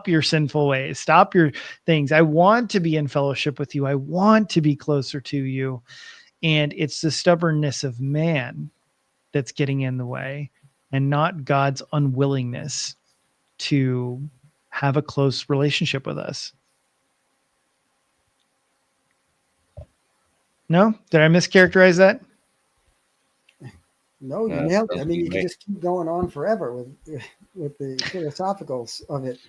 your sinful ways, stop your things. I want to be in fellowship with you. I want to be closer to you. And it's the stubbornness of man that's getting in the way and not God's unwillingness to have a close relationship with us. No? Did I mischaracterize that? No, you nailed it. I mean, you can just keep going on forever with the philosophicals of it.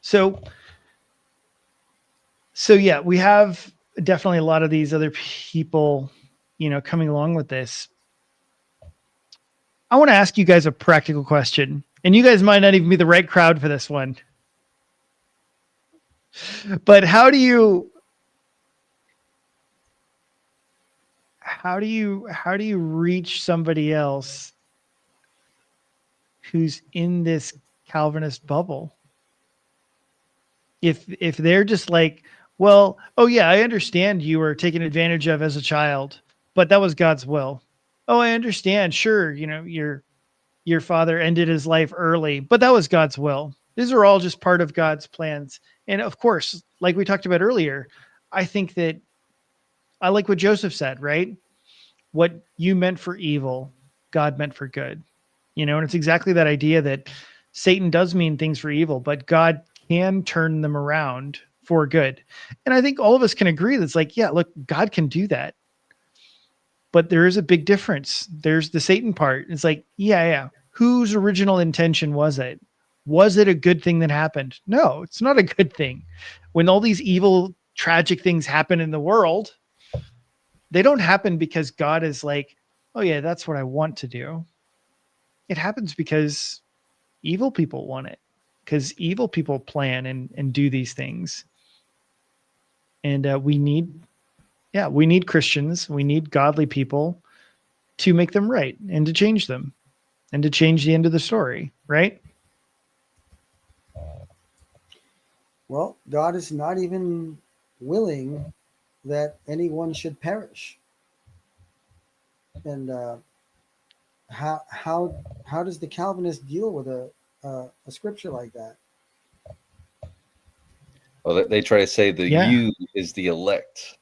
So yeah, we have definitely a lot of these other people, coming along with this. I want to ask you guys a practical question, and you guys might not even be the right crowd for this one. But how do you reach somebody else who's in this Calvinist bubble? If they're just like, well, oh yeah, I understand you were taken advantage of as a child, but that was God's will. Oh, I understand. Sure, your father ended his life early, but that was God's will. These are all just part of God's plans. And of course, like we talked about earlier, I think that I like what Joseph said, right? What you meant for evil, God meant for good. And it's exactly that idea that Satan does mean things for evil, but God can turn them around for good. And I think all of us can agree that's like, yeah, look, God can do that. But there is a big difference. There's the Satan part. It's like, yeah. Whose original intention was it? Was it a good thing that happened? No, it's not a good thing. When all these evil, tragic things happen in the world, they don't happen because God is like, oh yeah, that's what I want to do. It happens because evil people want it, because evil people plan and do these things. And we need Christians, we need godly people to make them right and to change them and to change the end of the story, right? Well, God is not even willing that anyone should perish. And how does the Calvinist deal with a scripture like that? Well, they try to say the you is the elect.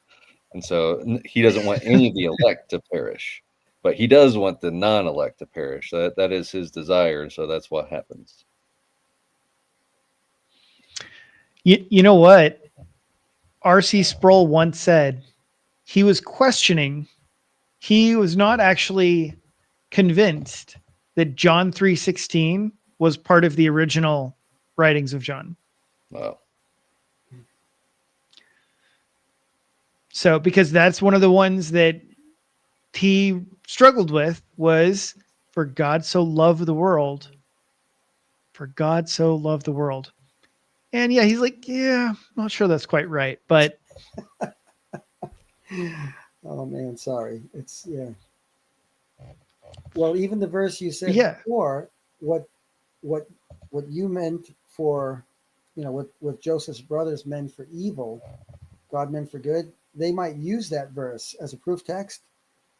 And so he doesn't want any of the elect to perish, but he does want the non-elect to perish. That is his desire. And so that's what happens. You know what? R.C. Sproul once said he was questioning. He was not actually convinced that John 3:16 was part of the original writings of John. Wow. So, because that's one of the ones that he struggled with was, for God so loved the world. For God so loved the world. And yeah, he's like, yeah, not sure that's quite right, but. Oh man, sorry. It's Well, even the verse you said before, what you meant for, what Joseph's brothers meant for evil, God meant for good. They might use that verse as a proof text,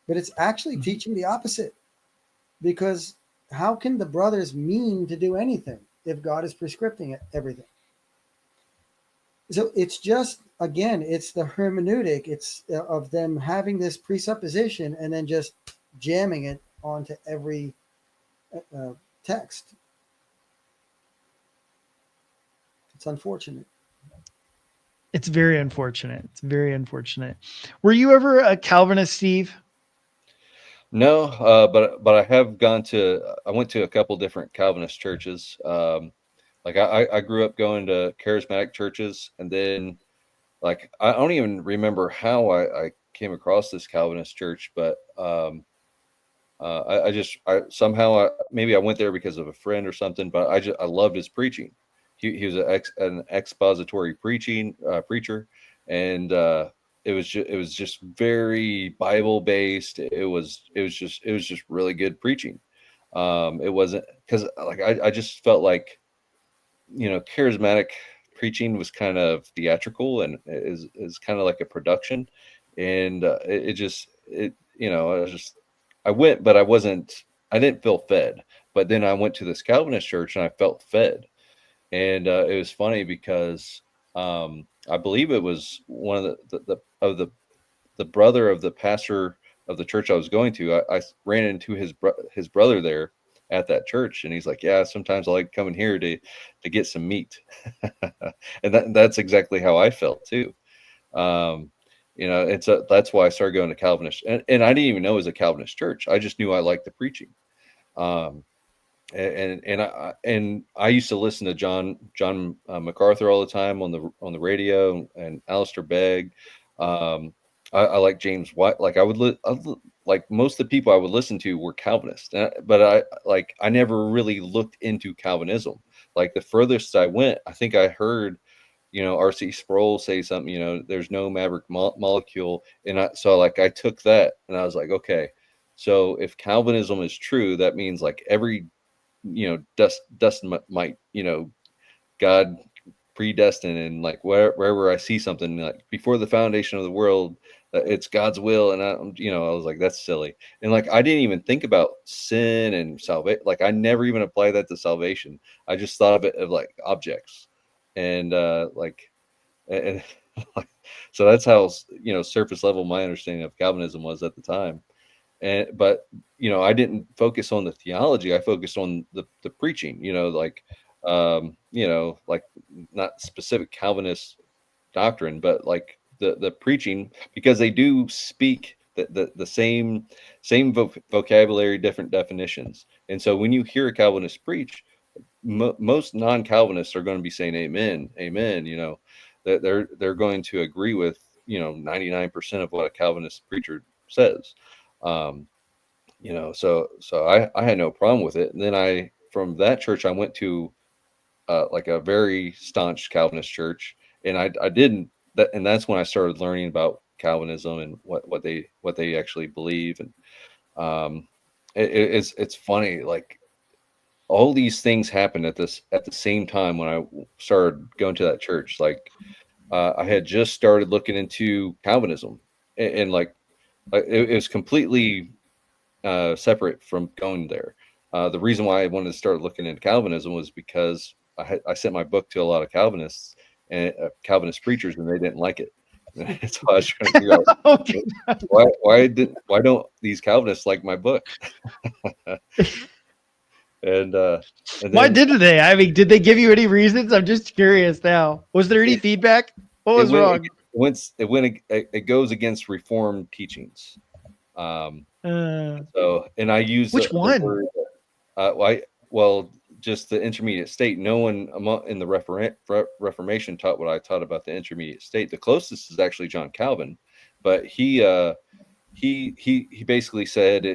but it's actually teaching the opposite. Because how can the brothers mean to do anything if God is prescripting everything? So it's just, again, it's the hermeneutic. It's of them having this presupposition and then just jamming it onto every text. It's unfortunate. It's very unfortunate. It's very unfortunate. Were you ever a Calvinist, Steve? No, but I have gone to. I went to a couple different Calvinist churches. Like I grew up going to charismatic churches, and then like I don't even remember how I came across this Calvinist church, but I somehow maybe I went there because of a friend or something, but I loved his preaching. He was an expository preacher, and it was just very Bible based. It was just really good preaching. It wasn't because like I just felt like, you know, charismatic preaching was kind of theatrical and is kind of like a production, and it just it you know I went, but I didn't feel fed. But then I went to this Calvinist church and I felt fed, and it was funny because I believe it was one of the brother of the pastor of the church I was going to. I ran into his brother there at that church, and he's like, "Yeah, sometimes I like coming here to get some meat," and that's exactly how I felt too. Um, you know, that's why I started going to Calvinist, and I didn't even know it was a Calvinist church. I just knew I liked the preaching. Um, and I used to listen to John MacArthur all the time on the radio, and Alistair Begg. Um, I like James White. Like like most of the people I would listen to were Calvinists, but I never really looked into Calvinism. Like the furthest I went, I think I heard, you know, R.C. Sproul say something. You know, there's no maverick molecule, and I took that and I was like, okay. So if Calvinism is true, that means like every, you know, dust might, you know, God predestined, and like wherever I see something like before the foundation of the world, it's God's will. And I was like, that's silly. And like I didn't even think about sin and salvation. Like I never even applied that to salvation. I just thought of it of like objects, and and so that's how, you know, surface level my understanding of Calvinism was at the time. But you know, I didn't focus on the theology. I focused on the preaching, you know, like you know, like not specific Calvinist doctrine, but like the preaching, because they do speak the same vocabulary, different definitions. And so when you hear a Calvinist preach, most non-Calvinists are going to be saying amen, amen, you know, that they're going to agree with, you know, 99% of what a Calvinist preacher says. um, you know, so I had no problem with it. And then from that church I went to like a very staunch Calvinist church, and I didn't that and that's when I started learning about Calvinism and what they actually believe. And um it's funny, like all these things happened at the same time when I started going to that church. Like I had just started looking into Calvinism, and like it was completely separate from going there. The reason why I wanted to start looking into Calvinism was because I sent my book to a lot of Calvinists and Calvinist preachers, and they didn't like it. So I was trying to figure out Okay. why don't these Calvinists like my book? and and Why then didn't they? I mean, did they give you any reasons? I'm just curious now. Was there any feedback? What it was went wrong? it goes against Reformed teachings. Um, Uh, and I use which the one? word. Well, just the intermediate state. No one in the Reformation taught what I taught about the intermediate state. The closest is actually John Calvin, but he basically said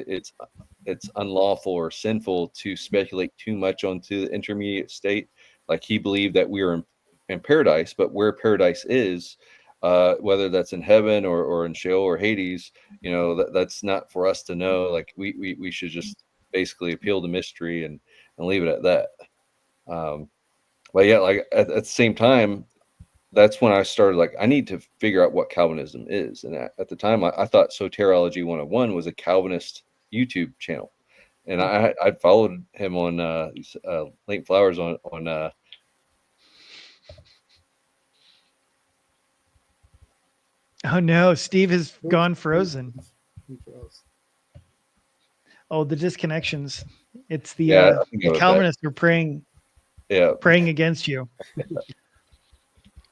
it's unlawful or sinful to speculate too much onto the intermediate state. Like he believed that we are in paradise, but where paradise is, whether that's in heaven or in Sheol or Hades, you know, that's not for us to know. Like we should just basically appeal the mystery and leave it at that. Um, but yeah, like at the same time, that's when I started like I need to figure out what Calvinism is. And at the time, I thought Soteriology 101 was a Calvinist YouTube channel, and I followed him on Late Flowers on Oh no, Steve has Who- gone who- frozen. who knows? Oh, the disconnections. It's Yeah, I think I the would bet. Calvinists are Yeah. praying against you.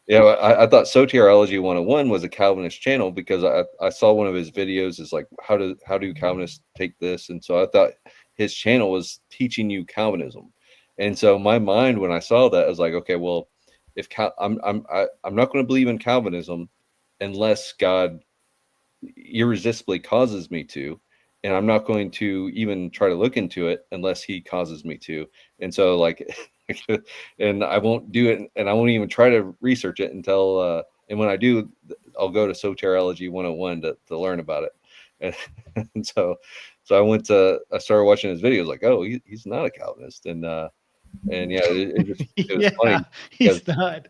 Yeah, well, I thought Soteriology 101 was a Calvinist channel because I saw one of his videos is like how do Calvinists take this, and so I thought his channel was teaching you Calvinism, and so my mind when I saw that I was like, okay, well, if I'm not going to believe in Calvinism unless God irresistibly causes me to, and I'm not going to even try to look into it unless he causes me to. And so like and I won't do it, and I won't even try to research it until and when I do, I'll go to Soteriology 101 to learn about it. And so I started watching his videos like, oh, he's not a Calvinist. And yeah, it was funny Yeah, because he's not.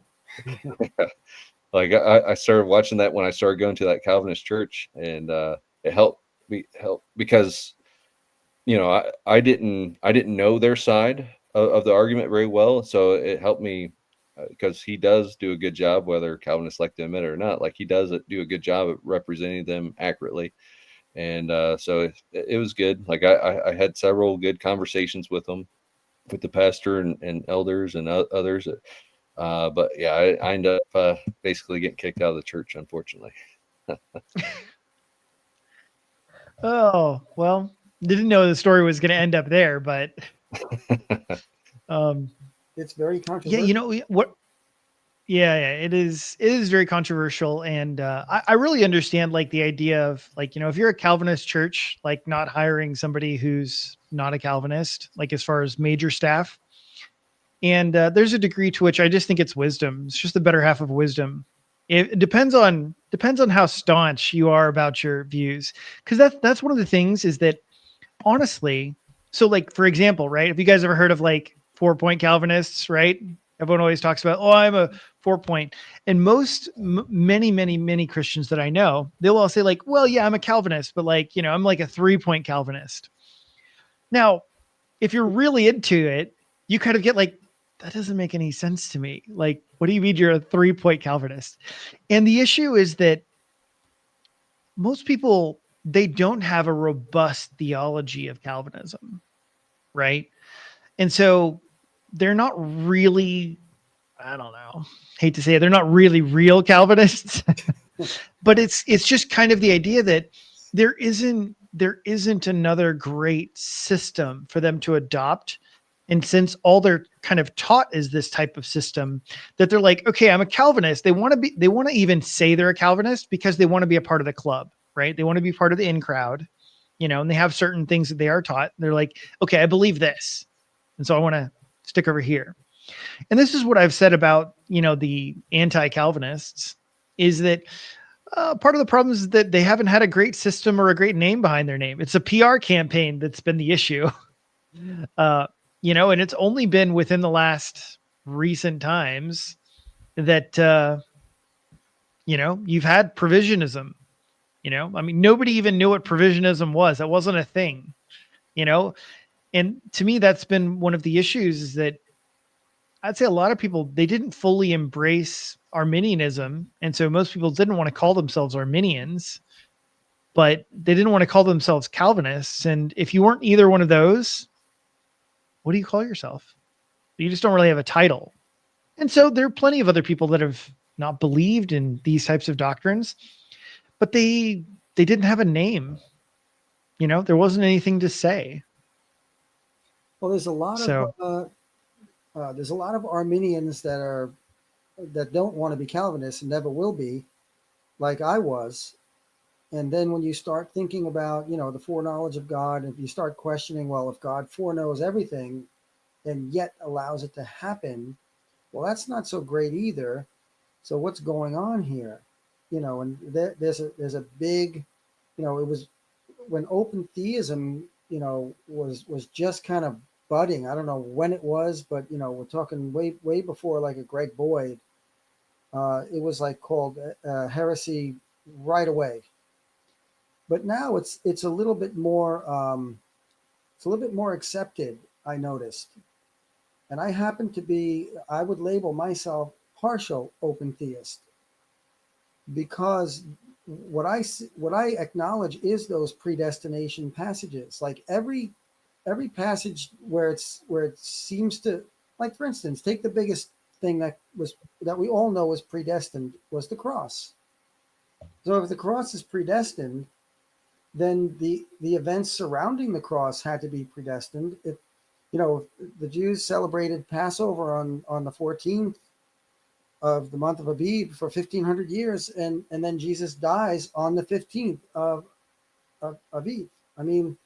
like I started watching that when I started going to that Calvinist church, and it help because I didn't know their side of the argument very well, so it helped me because he does do a good job, whether Calvinists like to admit it or not. Like he does do a good job at representing them accurately, and so it was good. Like I had several good conversations with them, with the pastor and elders and others. But yeah, I ended up basically getting kicked out of the church, unfortunately. Oh, well, didn't know the story was going to end up there, but um, It's very yeah, controversial. what? Yeah, yeah, it is. It is very controversial, and I really understand like the idea of like if you're a Calvinist church, like not hiring somebody who's not a Calvinist, like as far as major staff. And there's a degree to which I just think it's wisdom. It's just the better half of wisdom. It depends on how staunch you are about your views, because that's one of the things is that honestly, so like for example, right? Have you guys ever heard of like 4-point Calvinists? Right? Everyone always talks about, oh, I'm a 4-point, and many Christians that I know, they'll all say like, well, yeah, I'm a Calvinist, but like I'm like a 3-point Calvinist. Now, if you're really into it, you kind of get like, that doesn't make any sense to me. Like, what do you mean you're a 3-point Calvinist? And the issue is that most people, they don't have a robust theology of Calvinism, right? And so they're not really, I don't know, hate to say it, they're not really real Calvinists, but it's just kind of the idea that there isn't another great system for them to adopt. And since all they're kind of taught is this type of system, that they're like, okay, I'm a Calvinist. They want to even say they're a Calvinist because they want to be a part of the club, right? They want to be part of the in crowd, and they have certain things that they are taught. They're like, okay, I believe this. And so I want to stick over here. And this is what I've said about, the anti-Calvinists is that part of the problem is that they haven't had a great system or a great name behind their name. It's a PR campaign that's been the issue. uh, and it's only been within the last recent times that, you've had provisionism. I mean, nobody even knew what provisionism was. That wasn't a thing, you know? And to me, that's been one of the issues is that I'd say a lot of people, they didn't fully embrace Arminianism. And so most people didn't want to call themselves Arminians, but they didn't want to call themselves Calvinists. And if you weren't either one of those, what do you call yourself? You just don't really have a title. And so there are plenty of other people that have not believed in these types of doctrines, but they didn't have a name. There wasn't anything to say. Well, So there's a lot of Arminians that don't want to be Calvinists and never will be, like I was. And then when you start thinking about, the foreknowledge of God, and if you start questioning, well, if God foreknows everything and yet allows it to happen, well, that's not so great either. So what's going on here? And there's a big, it was when open theism, was just kind of budding. I don't know when it was, but we're talking way before like a Greg Boyd. It was like called heresy right away. But now it's a little bit more it's a little bit more accepted. I noticed, and I would label myself partial open theist because what I acknowledge is those predestination passages. Like every passage where it seems to, like, for instance, take the biggest thing that we all know was predestined was the cross. So if the cross is predestined, then the events surrounding the cross had to be predestined. The Jews celebrated Passover on the 14th of the month of Abib for 1500 years, and then Jesus dies on the 15th of Abib. I mean,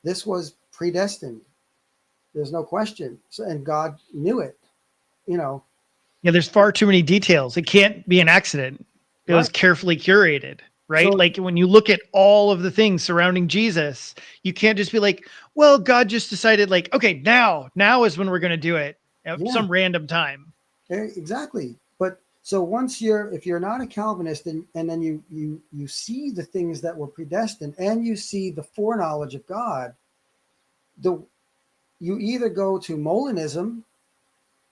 this was predestined. There's no question. So, and God knew it. You know, Yeah, there's far too many details. It can't be an accident. It was right? carefully curated, right? So Like when you look at all of the things surrounding Jesus, you can't just be like, well, God just decided like, okay, now is when we're going to do it at yeah, some random time. exactly. But so if you're not a Calvinist, and then you see the things that were predestined, and you see the foreknowledge of God, the you either go to Molinism,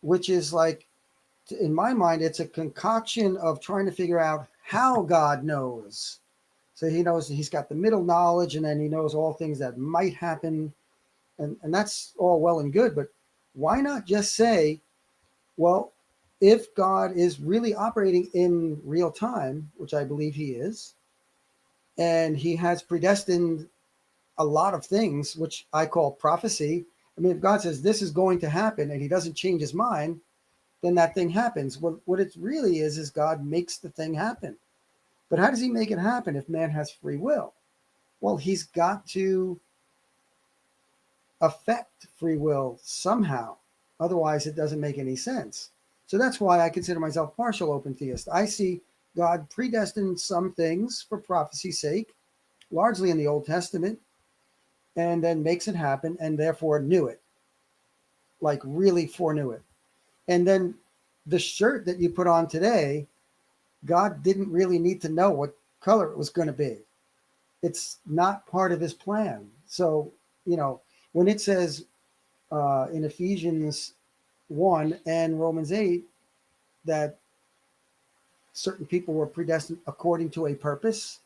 which is like, in my mind, it's a concoction of trying to figure out how God knows. So he knows he's got the middle knowledge, and then he knows all things that might happen, and that's all well and good. But why not just say, well, if God is really operating in real time, which I believe he is, and he has predestined a lot of things, which I call prophecy. I mean, if God says this is going to happen and he doesn't change his mind, then that thing happens. What it really is God makes the thing happen. But how does he make it happen if man has free will? Well, he's got to affect free will somehow. Otherwise, it doesn't make any sense. So that's why I consider myself partial open theist. I see God predestined some things for prophecy's sake, largely in the Old Testament, and then makes it happen and therefore knew it, like really foreknew it. And then the shirt that you put on today, God didn't really need to know what color it was going to be. It's not part of his plan. So, when it says in Ephesians 1 and Romans 8 that certain people were predestined according to a purpose,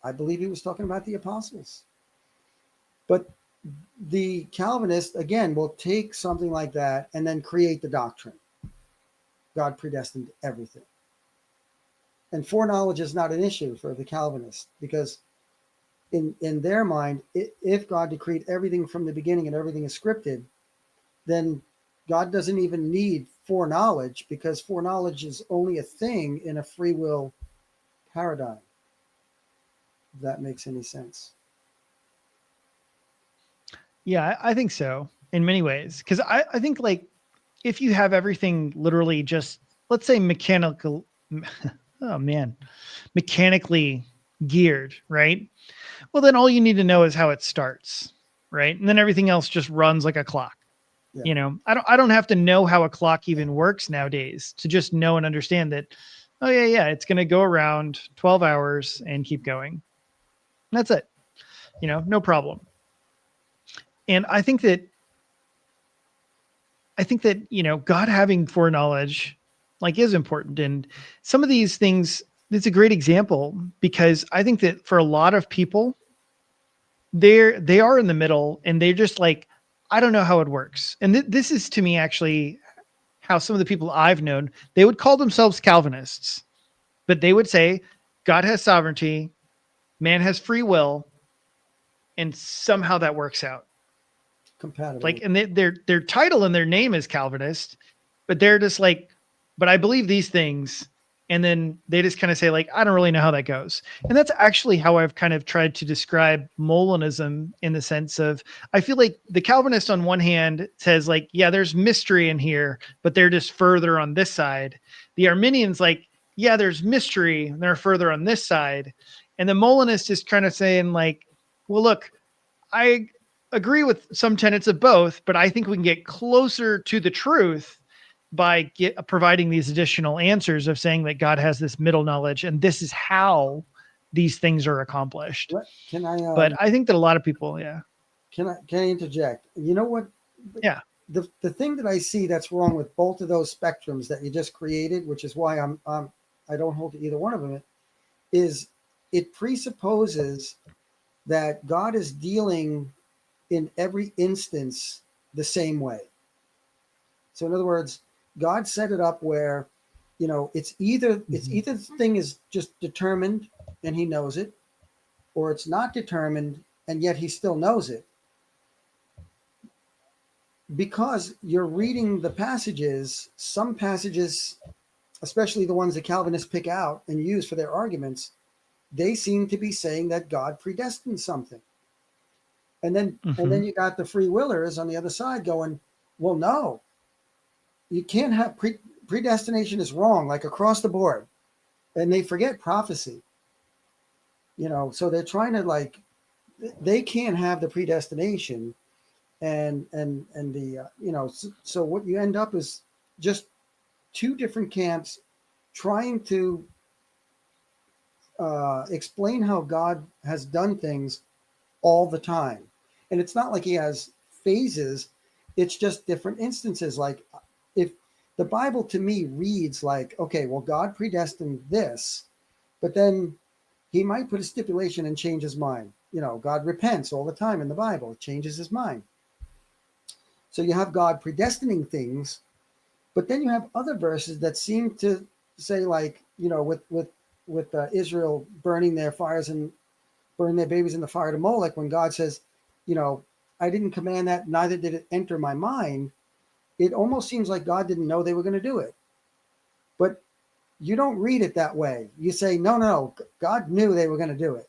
I believe he was talking about the apostles. But the Calvinist, again, will take something like that and then create the doctrine. God predestined everything. And foreknowledge is not an issue for the Calvinist, because in their mind, if God decreed everything from the beginning and everything is scripted, then God doesn't even need foreknowledge, because foreknowledge is only a thing in a free will paradigm. If that makes any sense. Yeah, I think so in many ways. Because I think like if you have everything literally just, let's say mechanical, oh man, mechanically geared, right? Well, then all you need to know is how it starts, right? And then everything else just runs like a clock. Yeah. I don't have to know how a clock even works nowadays to just know and understand that, oh yeah, it's going to go around 12 hours and keep going. And that's it. No problem. And I think that, God having foreknowledge like is important. And some of these things, it's a great example, because I think that for a lot of people, they are in the middle and they're just like, I don't know how it works. And this is to me actually how some of the people I've known, they would call themselves Calvinists, but they would say God has sovereignty, man has free will, and somehow that works out. Compatible. Like, and their title and their name is Calvinist, but they're just like, but I believe these things. And then they just kind of say like, I don't really know how that goes. And that's actually how I've kind of tried to describe Molinism, in the sense of, I feel like the Calvinist on one hand says like, yeah, there's mystery in here, but they're just further on this side. The Arminians like, yeah, there's mystery, and they're further on this side. And the Molinist is kind of saying like, well, look, I agree with some tenets of both, but I think we can get closer to the truth by providing these additional answers of saying that God has this middle knowledge and this is how these things are accomplished. Can I? But I think that a lot of people, yeah. Can I interject? You know what? Yeah. The thing that I see that's wrong with both of those spectrums that you just created, which is why I don't hold to either one of them, is it presupposes that God is dealing in every instance the same way. So in other words, God set it up where, it's either the thing is just determined and he knows it, or it's not determined and yet he still knows it. Because you're reading the passages, some passages, especially the ones that Calvinists pick out and use for their arguments, they seem to be saying that God predestined something. And then you got the free willers on the other side going, well, no, you can't have predestination is wrong, like across the board. And they forget prophecy, so they're trying to they can't have the predestination and the, so what you end up is just two different camps trying to explain how God has done things all the time. And it's not like he has phases. It's just different instances. Like if the Bible to me reads like, okay, well, God predestined this, but then he might put a stipulation and change his mind. God repents all the time in the Bible, changes his mind. So you have God predestining things, but then you have other verses that seem to say with Israel burning their fires and burning their babies in the fire to Molech, when God says, I didn't command that, neither did it enter my mind. It almost seems like God didn't know they were going to do it. But you don't read it that way. You say, no, God knew they were going to do it.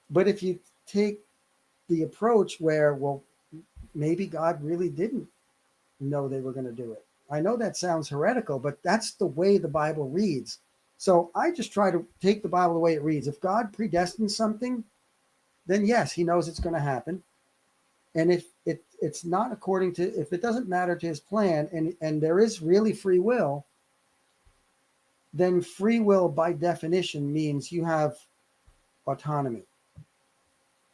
But if you take the approach where, well, maybe God really didn't know they were going to do it. I know that sounds heretical, but that's the way the Bible reads. So I just try to take the Bible the way it reads. If God predestines something, then yes, he knows it's going to happen. And if it's not according to, if it doesn't matter to his plan, and there is really free will, then free will by definition means you have autonomy.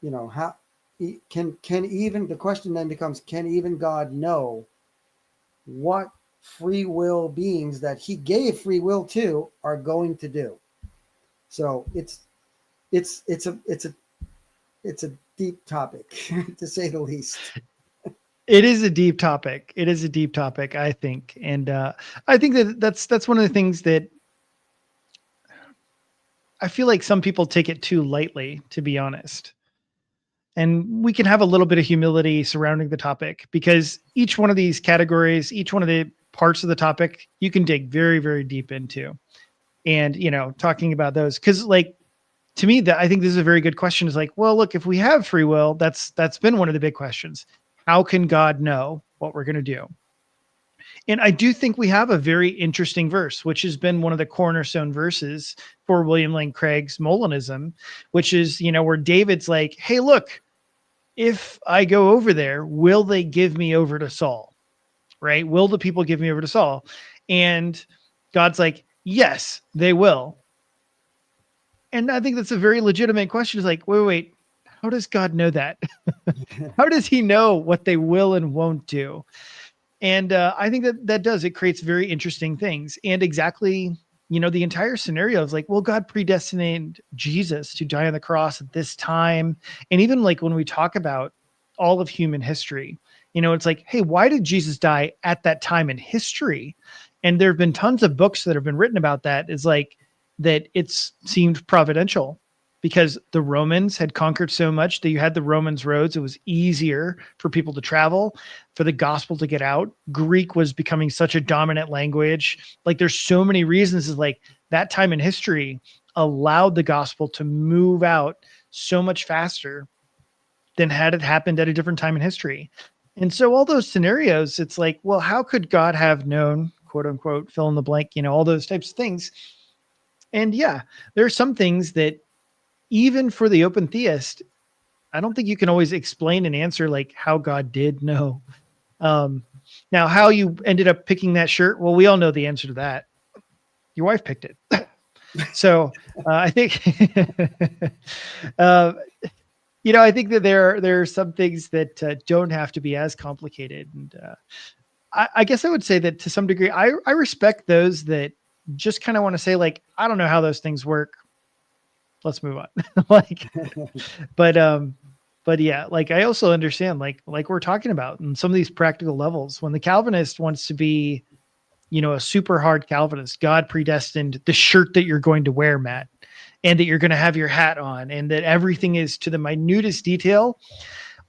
How can even, the question then becomes, can even God know what free will beings that he gave free will to are going to do? So it's a deep topic to say the least. It is a deep topic. It is a deep topic, I think. And I think that's one of the things that I feel like some people take it too lightly, to be honest. And we can have a little bit of humility surrounding the topic, because each one of these categories, each one of the parts of the topic, you can dig very, very deep into. And, talking about those, because to me, I think this is a very good question. Is like, well, look, if we have free will, that's been one of the big questions. How can God know what we're going to do? And I do think we have a very interesting verse, which has been one of the cornerstone verses for William Lane Craig's Molinism, which is, where David's like, hey, look, if I go over there, will they give me over to Saul? Right? Will the people give me over to Saul? And God's like, yes, they will. And I think that's a very legitimate question. It's like, wait, how does God know that? How does he know what they will and won't do? And I think it creates very interesting things. And exactly, the entire scenario is like, well, God predestined Jesus to die on the cross at this time. And even when we talk about all of human history, it's like, hey, why did Jesus die at that time in history? And there have been tons of books that have been written about that. Is like that it's seemed providential, because the Romans had conquered so much that you had the Romans roads. It was easier for people to travel, for the gospel to get out. Greek was becoming such a dominant language. There's so many reasons. Is like that time in history allowed the gospel to move out so much faster than had it happened at a different time in history. And so all those scenarios, it's like, well, how could God have known, quote unquote, fill in the blank, all those types of things. And yeah, there are some things that, even for the open theist, I don't think you can always explain and answer how God did know. Now, how you ended up picking that shirt, well, we all know the answer to that. Your wife picked it. So I think, I think that there are some things that don't have to be as complicated. And I guess I would say that to some degree, I respect those that just kind of want to say I don't know how those things work. Let's move on. But But yeah, like I also understand, like we're talking about in some of these practical levels, when the Calvinist wants to be, a super hard Calvinist, God predestined the shirt that you're going to wear, Matt, and that you're going to have your hat on, and that everything is to the minutest detail.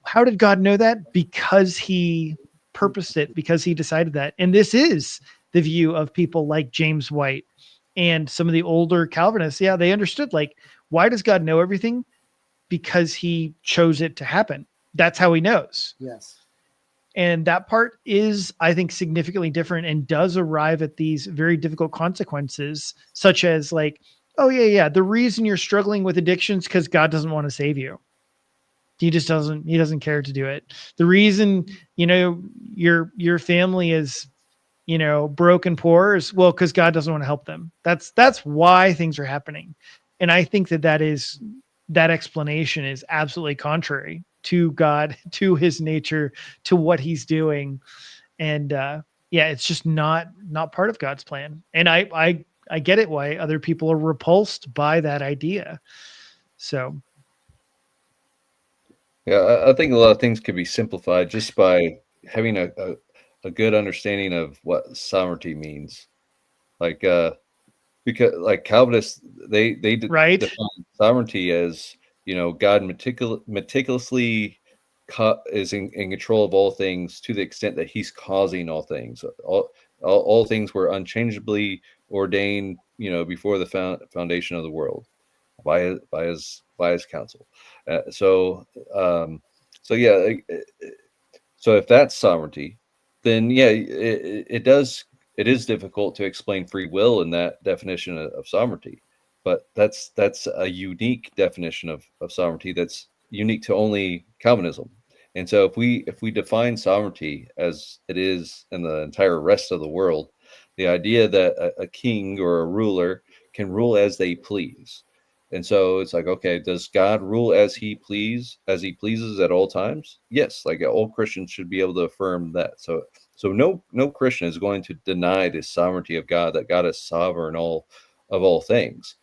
How did God know that? Because he purposed it, because he decided that. And this is the view of people like James White and some of the older Calvinists. Yeah, they understood, like, why does God know everything? Because he chose it to happen. That's how he knows. Yes. And that part is, I think, significantly different and does arrive at these very difficult consequences, such as like, oh yeah, the reason you're struggling with addictions because God doesn't want to save you. He doesn't care to do it. The reason, your family is, broke and poor is, well, because God doesn't want to help them. That's why things are happening. And I think that explanation is absolutely contrary to God, to his nature, to what he's doing. And yeah, it's just not part of God's plan. And I get it why other people are repulsed by that idea. So Yeah, I think a lot of things could be simplified just by having a good understanding of what sovereignty means. Like, because like Calvinists, right. define sovereignty as, God meticulously is in control of all things to the extent that he's causing all things. All things were unchangeably ordained, before the foundation of the world by his counsel. So yeah, so if that's sovereignty, then yeah, it is difficult to explain free will in that definition of sovereignty. But that's a unique definition of sovereignty that's unique to only Calvinism. And so if we define sovereignty as it is in the entire rest of the world, the idea that a king or a ruler can rule as they please. And so it's like, okay, does God rule as he pleases at all times? Yes, like all Christians should be able to affirm that. So no Christian is going to deny the sovereignty of God, that God is sovereign of all things.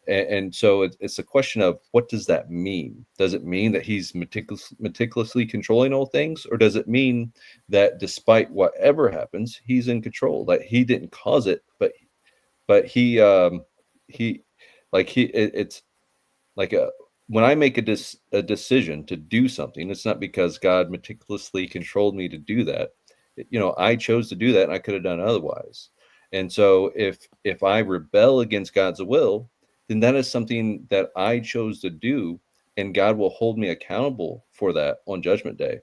And so it's a question of, what does that mean? Does it mean that he's meticulously controlling all things, or does it mean that despite whatever happens, he's in control? That he didn't cause it, but he it's like when I make a decision to do something, it's not because God meticulously controlled me to do that. I chose to do that, and I could have done otherwise. And so if I rebel against God's will, then that is something that I chose to do, and God will hold me accountable for that on Judgment Day.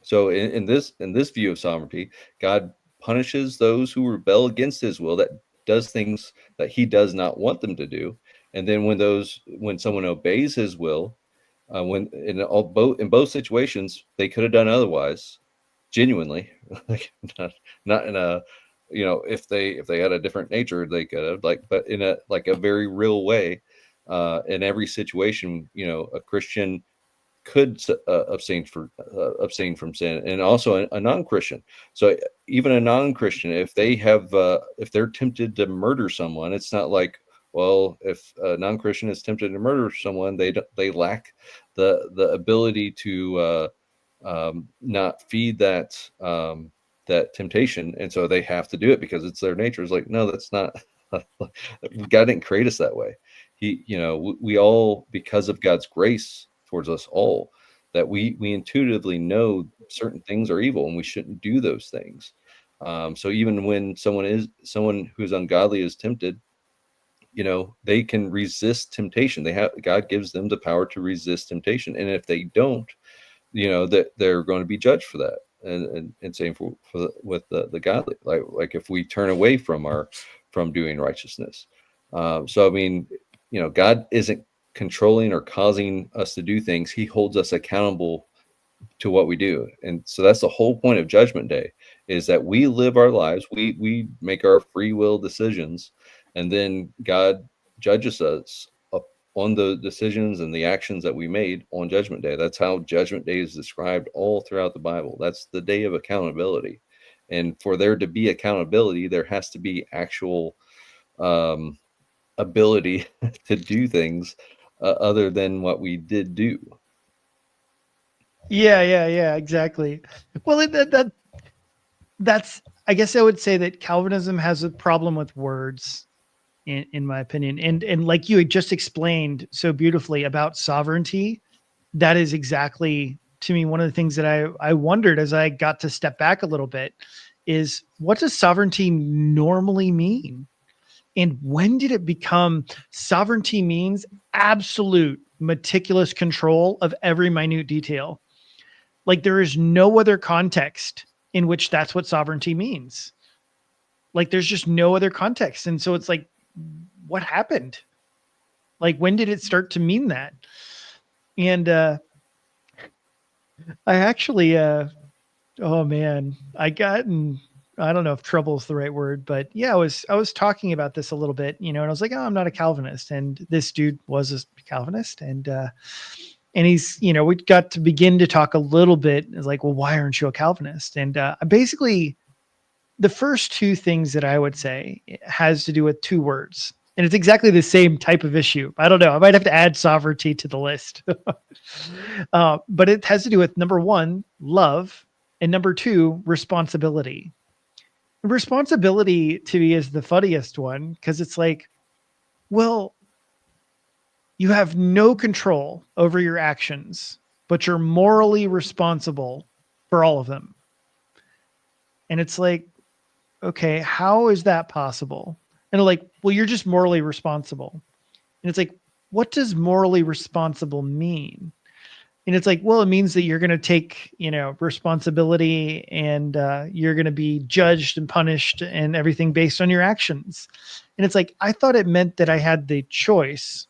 So in this view of sovereignty, God punishes those who rebel against his will, that does things that he does not want them to do. And then when someone obeys his will, when in both situations they could have done otherwise, genuinely, like not in a, if they had a different nature, they could have, but in a very real way. In every situation, a Christian could abstain from sin, and also a non-Christian. So even a non-Christian, if they're tempted to murder someone, it's not like, well, if a non-Christian is tempted to murder someone, they lack the ability to not feed that temptation, and so they have to do it because it's their nature. It's like, no, that's not. God didn't create us that way. We all, because of God's grace towards us all, that we intuitively know certain things are evil and we shouldn't do those things. So even when someone who's ungodly is tempted, they can resist temptation. God gives them the power to resist temptation, and if they don't, that they're going to be judged for that. And same with the godly, like if we turn away from doing righteousness. So I mean, God isn't controlling or causing us to do things. He holds us accountable to what we do. And so that's the whole point of Judgment Day, is that we live our lives, we make our free will decisions, and then God judges us on the decisions and the actions that we made on Judgment Day. That's how Judgment Day is described all throughout the Bible. That's the day of accountability. And for there to be accountability, there has to be actual ability to do things other than what we did do. Yeah, exactly. Well, that's, I guess I would say that Calvinism has a problem with words, in my opinion. And like you had just explained so beautifully about sovereignty, that is exactly, to me, one of the things that I wondered as I got to step back a little bit is, what does sovereignty normally mean? And when did it become sovereignty means absolute meticulous control of every minute detail? Like, there is no other context in which that's what sovereignty means. Like, there's just no other context. And so it's like, what happened? Like, when did it start to mean that? And I actually oh man, I don't know if trouble is the right word, but yeah, I was talking about this a little bit, and I was like, oh, I'm not a Calvinist. And this dude was a Calvinist. And he's, we got to begin to talk a little bit. It's like, well, why aren't you a Calvinist? And basically, the first two things that I would say has to do with two words. And it's exactly the same type of issue. I don't know. I might have to add sovereignty to the list. But it has to do with, number one, love, and number two, responsibility. Responsibility to me is the funniest one, because it's like, well, you have no control over your actions, but you're morally responsible for all of them. And it's like, okay, how is that possible? And like, well, you're just morally responsible. And it's like, what does morally responsible mean? And it's like, well, it means that you're going to take, responsibility, and you're going to be judged and punished and everything based on your actions. And it's like, I thought it meant that I had the choice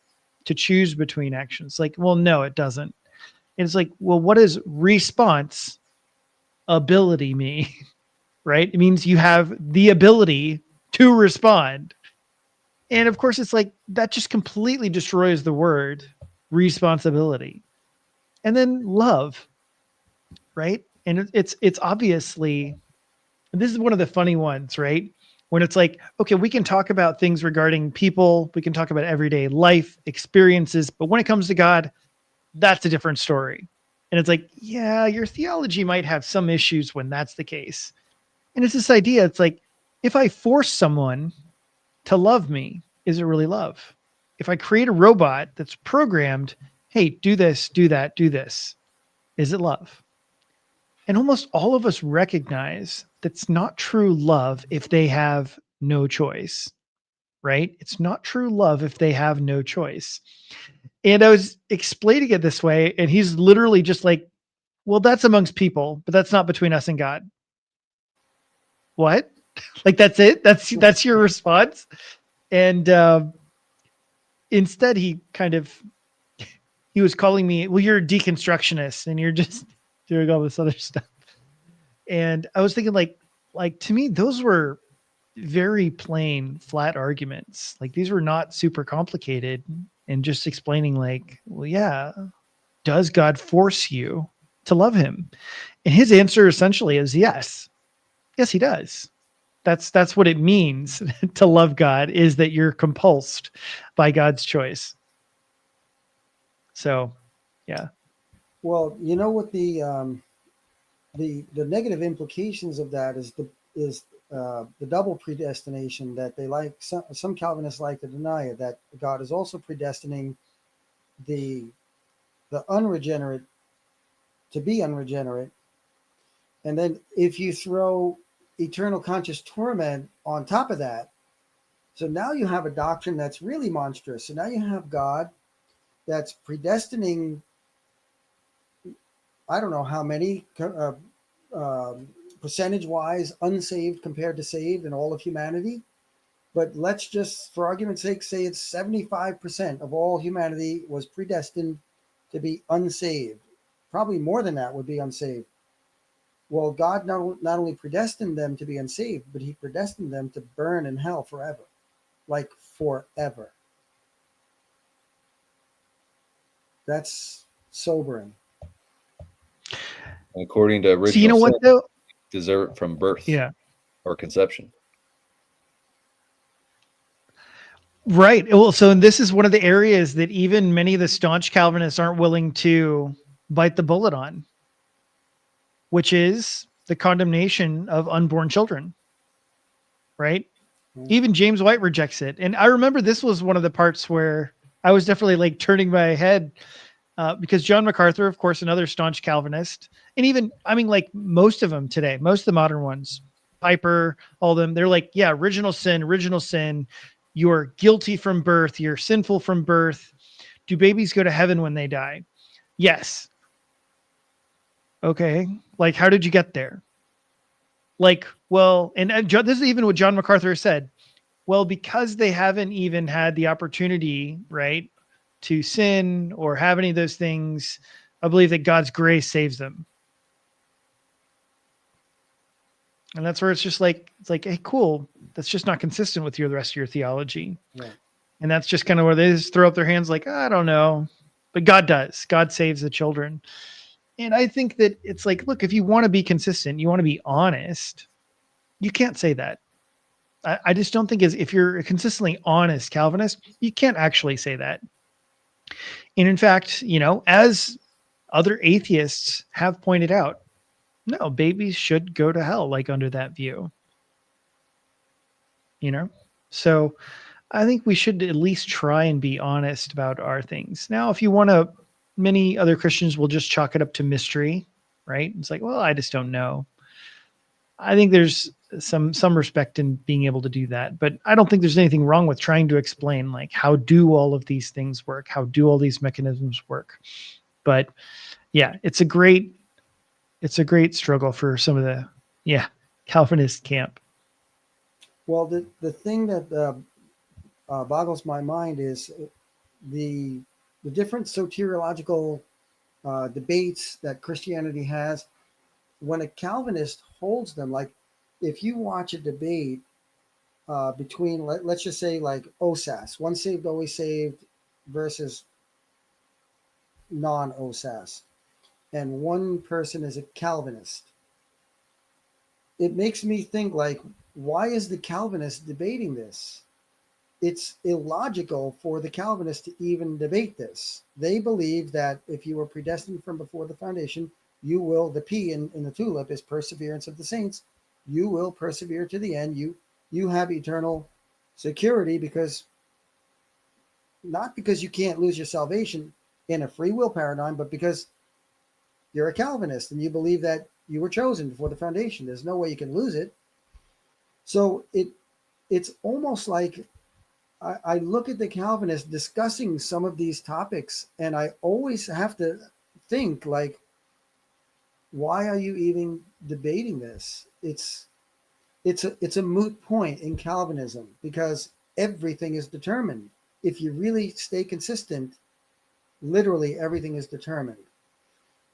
to choose between actions. Like, well, no, it doesn't. And it's like, well, what does response ability mean? Right? It means you have the ability to respond. And of course, it's like, that just completely destroys the word responsibility. And then love, right? And it's obviously, this is one of the funny ones, right? When it's like, okay, we can talk about things regarding people, we can talk about everyday life experiences, but when it comes to God, that's a different story. And it's like, yeah, your theology might have some issues when that's the case. And it's this idea, it's like, if I force someone to love me, is it really love? If I create a robot that's programmed, hey, do this, do that, do this, is it love? And almost all of us recognize that's not true love if they have no choice, right? It's not true love if they have no choice. And I was explaining it this way, and he's literally just like, well, that's amongst people, but that's not between us and God. What? Like, that's it? That's your response? And instead, he was calling me, well, you're a deconstructionist and you're just doing all this other stuff. And I was thinking, like to me, those were very plain, flat arguments. Like, these were not super complicated, and just explaining, like, well, yeah, does God force you to love him? And his answer essentially is yes. Yes, he does. That's what it means to love God, is that you're compulsed by God's choice. So, yeah. Well, you know what the negative implications of that is the double predestination that they like. Some Calvinists like to deny it, that God is also predestining the unregenerate to be unregenerate, and then if you throw eternal conscious torment on top of that, so now you have a doctrine that's really monstrous. So now you have God that's predestining, I don't know how many percentage-wise unsaved compared to saved in all of humanity. But let's just, for argument's sake, say it's 75% of all humanity was predestined to be unsaved. Probably more than that would be unsaved. Well, God not only predestined them to be unsaved, but he predestined them to burn in hell forever. Like forever. That's sobering. According to original, so you know what though? Deserve it from birth, Yeah, or conception. right. Well, so and this is one of the areas that even many of the staunch Calvinists aren't willing to bite the bullet on. which is the condemnation of unborn children, right? Even James White rejects it. And I remember this was one of the parts where I was definitely like turning my head because John MacArthur, of course, another staunch Calvinist, and even, I mean, like most of them today, most of the modern ones, Piper, all of them, they're like, yeah, original sin. You're guilty from birth. You're sinful from birth. Do babies go to heaven when they die? Yes. Okay. Like, how did you get there? Like, well, and this is even what John MacArthur said. Well, because they haven't even had the opportunity, right, to sin or have any of those things, I believe that God's grace saves them. And that's where it's just like, it's like, hey, cool. That's just not consistent with the rest of your theology. Yeah. And that's just kind of where they just throw up their hands like, I don't know. But God does. God saves the children. And I think that it's like, look, if you want to be consistent, you want to be honest, you can't say that. I just don't think if you're a consistently honest Calvinist, you can't actually say that. And in fact, you know, as other atheists have pointed out, no, babies should go to hell, like under that view. You know? So I think we should at least try and be honest about our things. Now, if you want to, many other Christians will just chalk it up to mystery, right? It's like, well, I just don't know. I think there's some respect in being able to do that, but I don't think there's anything wrong with trying to explain, like, how do all of these things work? How do all these mechanisms work? But yeah, it's a great struggle for some of the Calvinist camp. Well, the thing that boggles my mind is the different soteriological debates that Christianity has. When a Calvinist holds them, like if you watch a debate between, let's just say, like OSAS, once saved, always saved, versus non-OSAS, and one person is a Calvinist, it makes me think, like, why is the Calvinist debating this? It's illogical for the Calvinists to even debate this. They believe that if you were predestined from before the foundation, you will, the P in the tulip is perseverance of the saints. You will persevere to the end. You have eternal security, because not because you can't lose your salvation in a free will paradigm, but because you're a Calvinist and you believe that you were chosen before the foundation. There's no way you can lose it. So it's almost like I look at the Calvinists discussing some of these topics, and I always have to think, like, why are you even debating this? It's a moot point in Calvinism, because everything is determined. If you really stay consistent, literally everything is determined.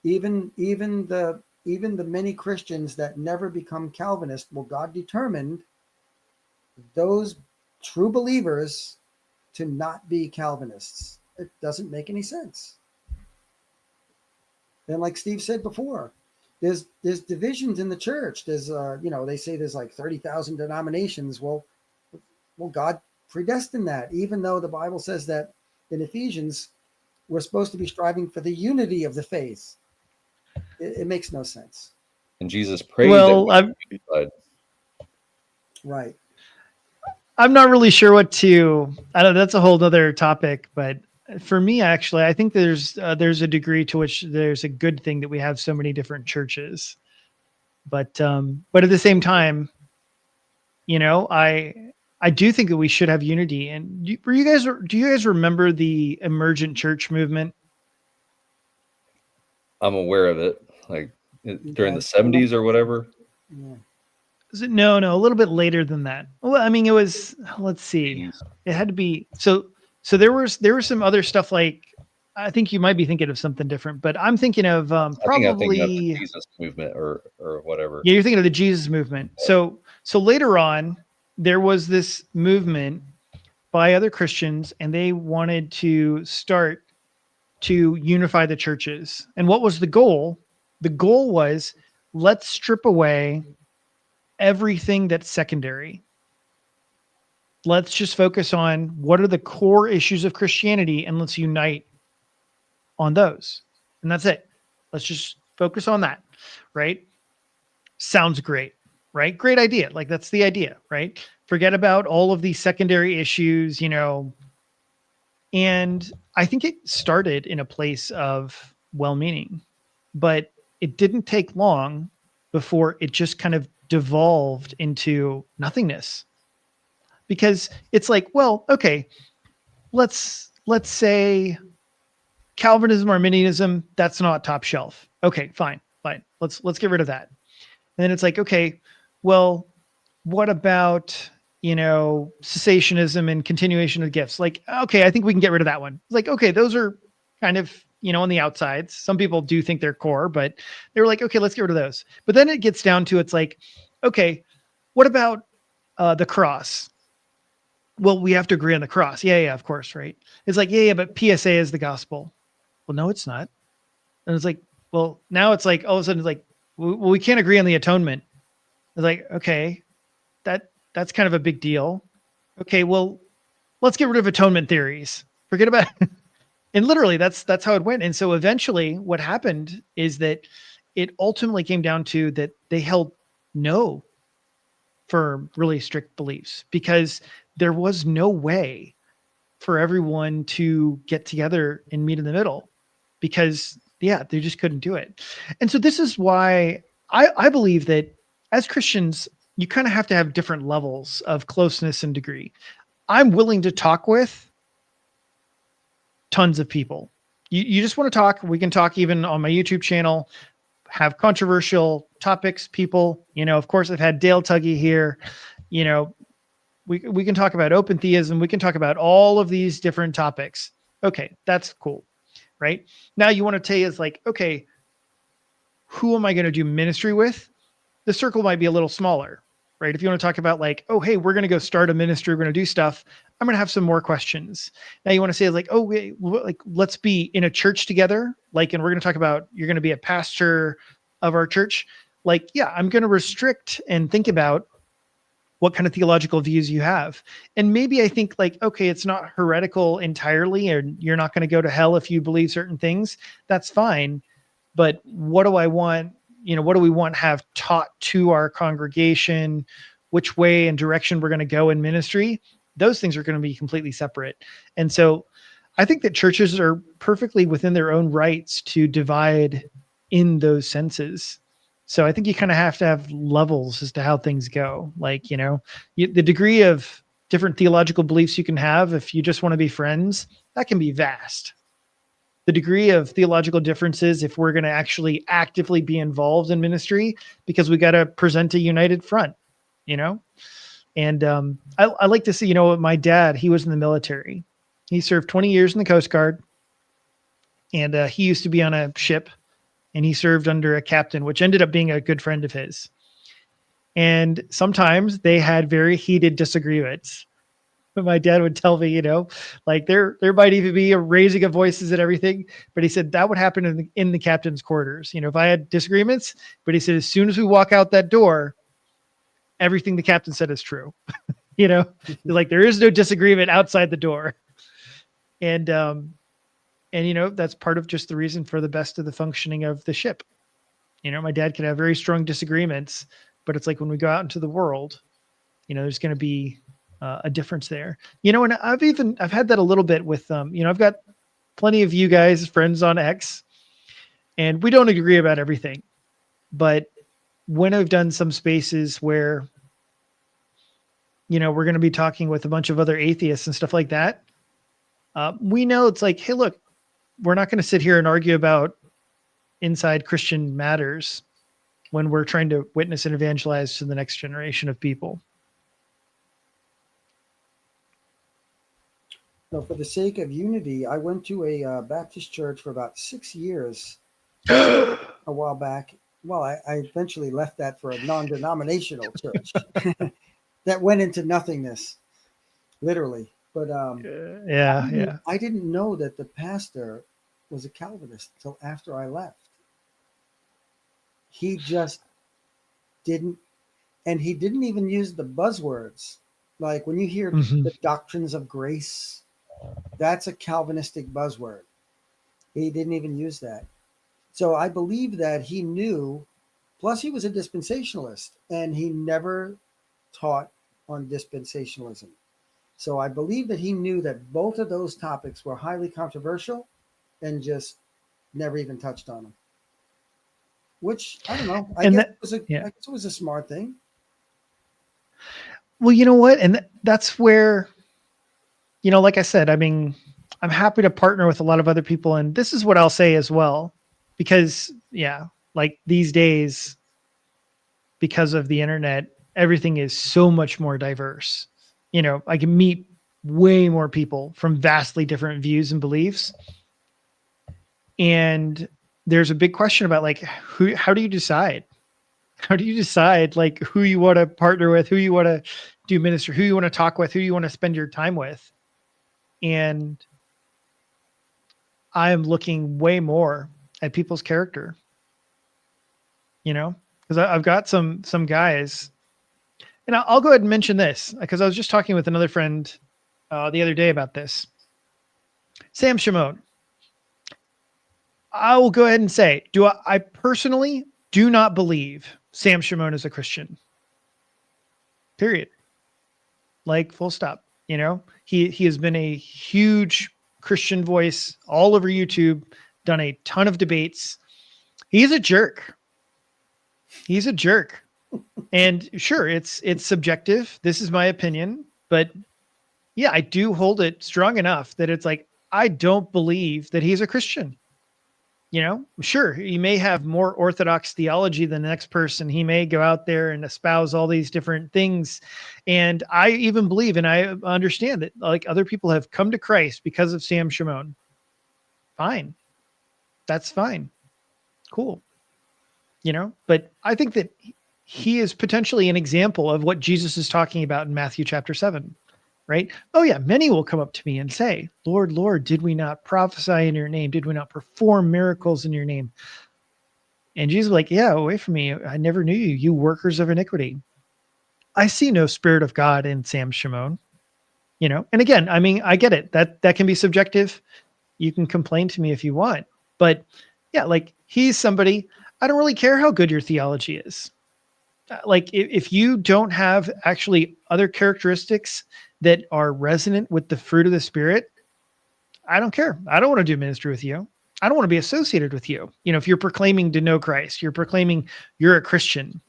Even the many Christians that never become Calvinist, well, God determined those true believers to not be Calvinists. It doesn't make any sense. And like Steve said before, there's divisions in the church. There's they say there's like 30,000 denominations. Well, God predestined that, even though the Bible says that in Ephesians we're supposed to be striving for the unity of the faith. It makes no sense. And Jesus prayed Well, that we unified. Right. I'm not really sure what to. I don't. That's a whole other topic. But for me, actually, I think there's a degree to which there's a good thing that we have so many different churches. But at the same time, you know, I do think that we should have unity. And do you guys remember the emergent church movement? I'm aware of it, like during the 70s or whatever. Yeah. No, a little bit later than that. Well, I mean, it was, let's see, it had to be, so there was some other stuff, like, I think you might be thinking of something different, but I'm thinking of I think of probably the Jesus movement or whatever. Yeah, you're thinking of the Jesus movement. So later on, there was this movement by other Christians, and they wanted to start to unify the churches. And what was the goal? The goal was, let's strip away everything that's secondary. Let's just focus on what are the core issues of Christianity, and let's unite on those. And that's it. Let's just Focus on that, right? Sounds great, right? Great idea. Like that's the idea, right? Forget about all of these secondary issues, and I think it started in a place of well-meaning, but it didn't take long before it just kind of devolved into nothingness. Because it's like, well, okay, let's say Calvinism, Arminianism, that's not top shelf. Okay, fine, fine. Let's get rid of that. And then it's like, okay, well, what about cessationism and continuation of gifts? Like, okay, I think we can get rid of that one. It's like, okay, those are kind of on the outsides. Some people do think they're core, but they were like, okay, let's get rid of those. But then it gets down to it's like, okay, what about the cross? Well, we have to agree on the cross. Yeah, of course, right? It's like, yeah, but PSA is the gospel. Well, no, it's not. And it's like, well, now it's like all of a sudden it's like, well, we can't agree on the atonement. It's like, okay, that's kind of a big deal. Okay, well, let's get rid of atonement theories. Forget about it. And literally that's how it went. And so eventually what happened is that it ultimately came down to that they held no firm, really strict beliefs because there was no way for everyone to get together and meet in the middle because they just couldn't do it. And so this is why I believe that as Christians, you kind of have to have different levels of closeness and degree. I'm willing to talk with tons of people. You just want to talk. We can talk even on my YouTube channel, have controversial topics, people, of course I've had Dale Tuggy here, we can talk about open theism. We can talk about all of these different topics. Okay. That's cool. Right now you want to tell is like, okay, who am I going to do ministry with? The circle might be a little smaller, right? If you want to talk about like, oh, hey, we're going to go start a ministry, we're going to do stuff. I'm going to have some more questions. Now you want to say like, oh, wait, like let's be in a church together. Like, and we're going to talk about, you're going to be a pastor of our church. Like, yeah, I'm going to restrict and think about what kind of theological views you have. And maybe I think like, okay, it's not heretical entirely, and you're not going to go to hell if you believe certain things. That's fine. But what do I want? What do we want have taught to our congregation, which way and direction we're going to go in ministry? Those things are going to be completely separate. And so I think that churches are perfectly within their own rights to divide in those senses. So I think you kind of have to have levels as to how things go. Like, the degree of different theological beliefs you can have if you just want to be friends, that can be vast. The degree of theological differences, if we're going to actually actively be involved in ministry, because we got to present a united front, And I like to see, my dad, he was in the military. He served 20 years in the Coast Guard. And he used to be on a ship. And he served under a captain, which ended up being a good friend of his. And sometimes they had very heated disagreements. But my dad would tell me, like there might even be a raising of voices and everything. But he said that would happen in the captain's quarters. If I had disagreements, but he said, as soon as we walk out that door, everything the captain said is true. Like there is no disagreement outside the door. And that's part of just the reason for the best of the functioning of the ship. My dad can have very strong disagreements, but it's like when we go out into the world, there's going to be a difference there. And I've had that a little bit with, I've got plenty of you guys, friends on X, and we don't agree about everything. But when I've done some spaces where, we're going to be talking with a bunch of other atheists and stuff like that, we know it's like, hey, look, we're not going to sit here and argue about inside Christian matters when we're trying to witness and evangelize to the next generation of people. So for the sake of unity, I went to a Baptist church for about 6 years a while back. Well, I eventually left that for a non-denominational church that went into nothingness, literally. But I didn't know that the pastor was a Calvinist until after I left. He just didn't, and he didn't even use the buzzwords. Like when you hear the doctrines of grace, that's a Calvinistic buzzword. He didn't even use that. So I believe that he knew, plus he was a dispensationalist, and he never taught on dispensationalism. So I believe that he knew that both of those topics were highly controversial and just never even touched on them. Which I don't know. And that, I yeah. guess it was a smart thing. Well, you know what? And that's where, like I said, I mean, I'm happy to partner with a lot of other people. And this is what I'll say as well, because yeah, like these days, because of the internet, everything is so much more diverse. I can meet way more people from vastly different views and beliefs. And there's a big question about like, how do you decide? How do you decide like who you want to partner with, who you want to do ministry, who you want to talk with, who you want to spend your time with? And I'm looking way more at people's character, because I've got some guys, and I'll go ahead and mention this because I was just talking with another friend the other day about this. Sam Shimon. I will go ahead and say, I personally do not believe Sam Shimon is a Christian. Period. Like full stop. He has been a huge Christian voice all over YouTube, done a ton of debates. He's a jerk. He's a jerk. And sure, it's subjective. This is my opinion, but yeah, I do hold it strong enough that it's like, I don't believe that he's a Christian. Sure, he may have more orthodox theology than the next person. He may go out there and espouse all these different things. And I even believe, and I understand that like other people have come to Christ because of Sam Shimon. Fine. That's fine. Cool. But I think that he is potentially an example of what Jesus is talking about in Matthew chapter 7. Right? Oh yeah, many will come up to me and say, Lord, Lord, did we not prophesy in your name? Did we not perform miracles in your name? And Jesus was like, yeah, away from me. I never knew you, you workers of iniquity. I see no spirit of God in Sam Shimon. And again, I mean, I get it. That can be subjective. You can complain to me if you want. But yeah, like he's somebody, I don't really care how good your theology is. Like if you don't have actually other characteristics that are resonant with the fruit of the Spirit, I don't care. I don't want to do ministry with you. I don't want to be associated with you. If you're proclaiming to know Christ, you're proclaiming you're a Christian,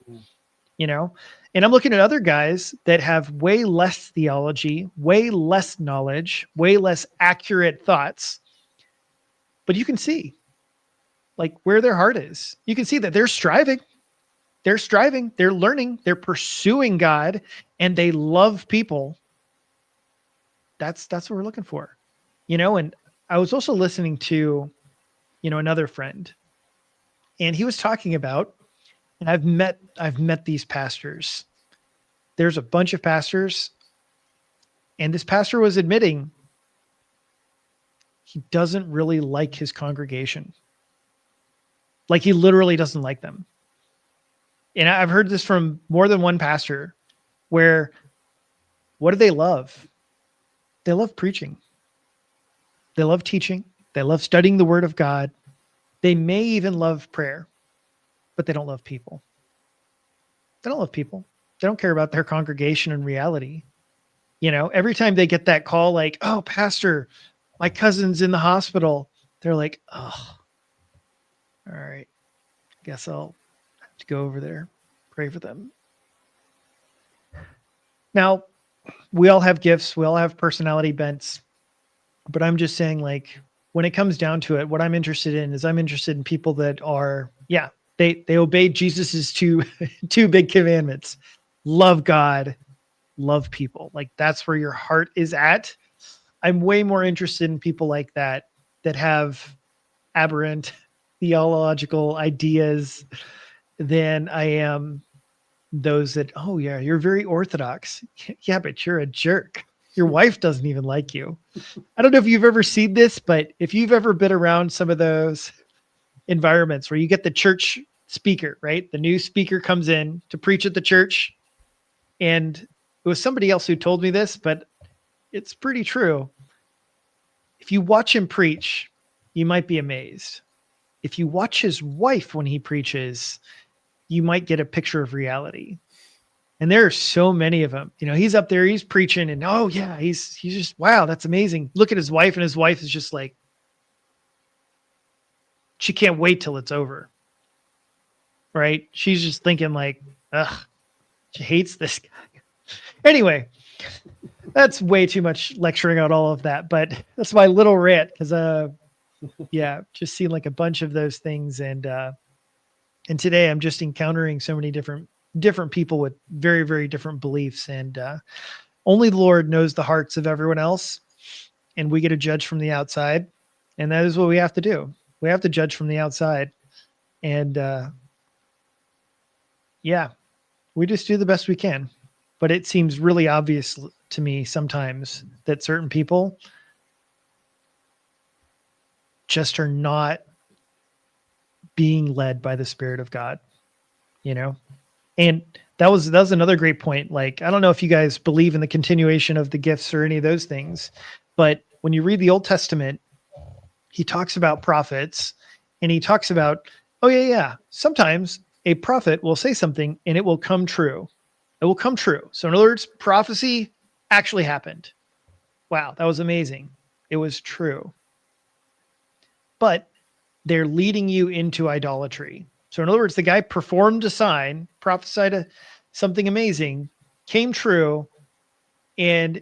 and I'm looking at other guys that have way less theology, way less knowledge, way less accurate thoughts, but you can see like where their heart is. You can see that they're striving. They're striving, they're learning, they're pursuing God, and they love people. That's what we're looking for, and I was also listening to, another friend, and he was talking about, and I've met these pastors. There's a bunch of pastors, and this pastor was admitting he doesn't really like his congregation. Like he literally doesn't like them. And I've heard this from more than one pastor where what do they love? They love preaching. They love teaching. They love studying the word of God. They may even love prayer, but they don't love people. They don't love people. They don't care about their congregation in reality. Every time they get that call, like, oh, pastor, my cousin's in the hospital. They're like, oh, all right, guess I'll to go over there, pray for them. Now, we all have gifts. We all have personality bents, but I'm just saying like, when it comes down to it, what I'm interested in is I'm interested in people that are, yeah, they obey Jesus's two big commandments: love God, love people. Like that's where your heart is at. I'm way more interested in people like that have aberrant theological ideas than I am those that, oh yeah, you're very orthodox. Yeah, but you're a jerk. Your wife doesn't even like you. I don't know if you've ever seen this, but if you've ever been around some of those environments where you get the church speaker, right? The new speaker comes in to preach at the church. And it was somebody else who told me this, but it's pretty true. If you watch him preach, you might be amazed. if you watch his wife when he preaches, you might get a picture of reality. And there are so many of them. You know, he's up there, he's preaching, and oh yeah, he's just, wow, that's amazing. Look at his wife, and his wife is just like, she can't wait till it's over. Right? She's just thinking like, ugh, she hates this guy. Anyway, that's way too much lecturing on all of that, but that's my little rant because yeah, just seen like a bunch of those things, and today I'm just encountering so many different people with very, very different beliefs, and only the Lord knows the hearts of everyone else, and we get to judge from the outside, and that is what we have to do. We have to judge from the outside, and yeah, we just do the best we can. But it seems really obvious to me sometimes that certain people just are not being led by the Spirit of God, you know? And that was another great point. Like, I don't know if you guys believe in the continuation of the gifts or any of those things, but when you read the Old Testament, he talks about prophets, and he talks about, oh yeah, sometimes a prophet will say something and it will come true. It will come true. So in other words, prophecy actually happened. Wow, that was amazing. It was true. But they're leading you into idolatry. So in other words, the guy performed a sign, prophesied something amazing, came true, and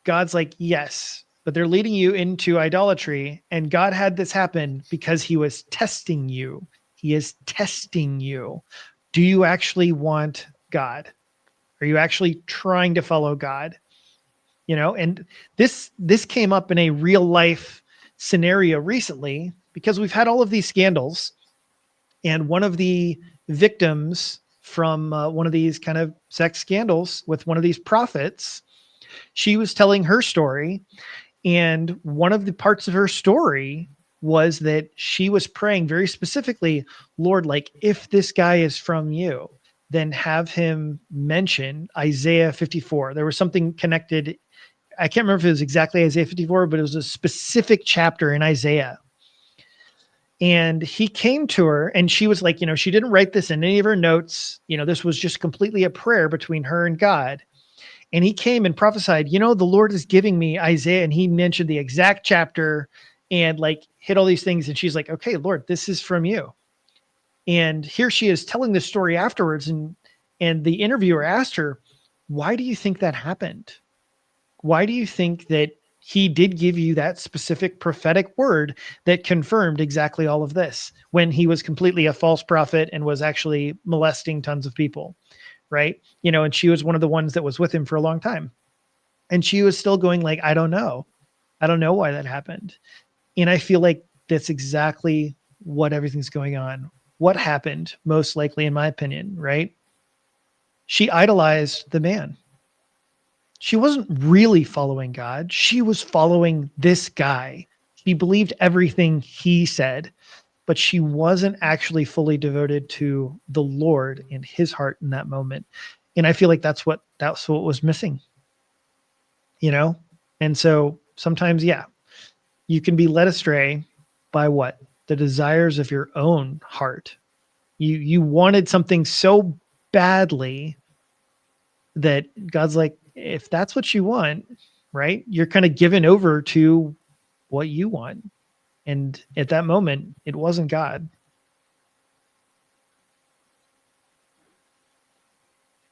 God's like, yes, but they're leading you into idolatry. And God had this happen because he was testing you. He is testing you. Do you actually want God? Are you actually trying to follow God? You know, and this came up in a real life scenario recently because we've had all of these scandals, and one of the victims from one of these kind of sex scandals with one of these prophets, she was telling her story, and one of the parts of her story was that she was praying very specifically, Lord, like, if this guy is from you, then have him mention Isaiah 54. There was something connected. I can't remember if it was exactly Isaiah 54, but it was a specific chapter in Isaiah. And he came to her, and she was like, you know, she didn't write this in any of her notes. You know, this was just completely a prayer between her and God. And he came and prophesied, you know, the Lord is giving me Isaiah. And he mentioned the exact chapter and like hit all these things. And she's like, okay, Lord, this is from you. And here she is telling this story afterwards. And the interviewer asked her, why do you think that happened? Why do you think that he did give you that specific prophetic word that confirmed exactly all of this when he was completely a false prophet and was actually molesting tons of people? Right. You know, and she was one of the ones that was with him for a long time. And she was still going like, I don't know. I don't know why that happened. And I feel like that's exactly what everything's going on. What happened, most likely, in my opinion, right? She idolized the man. She wasn't really following God. She was following this guy. She believed everything he said, but she wasn't actually fully devoted to the Lord in his heart in that moment. And I feel like that's what was missing, you know? And so sometimes, yeah, you can be led astray by what? The desires of your own heart. You wanted something so badly that God's like, if that's what you want, right? You're kind of given over to what you want. And at that moment, it wasn't God.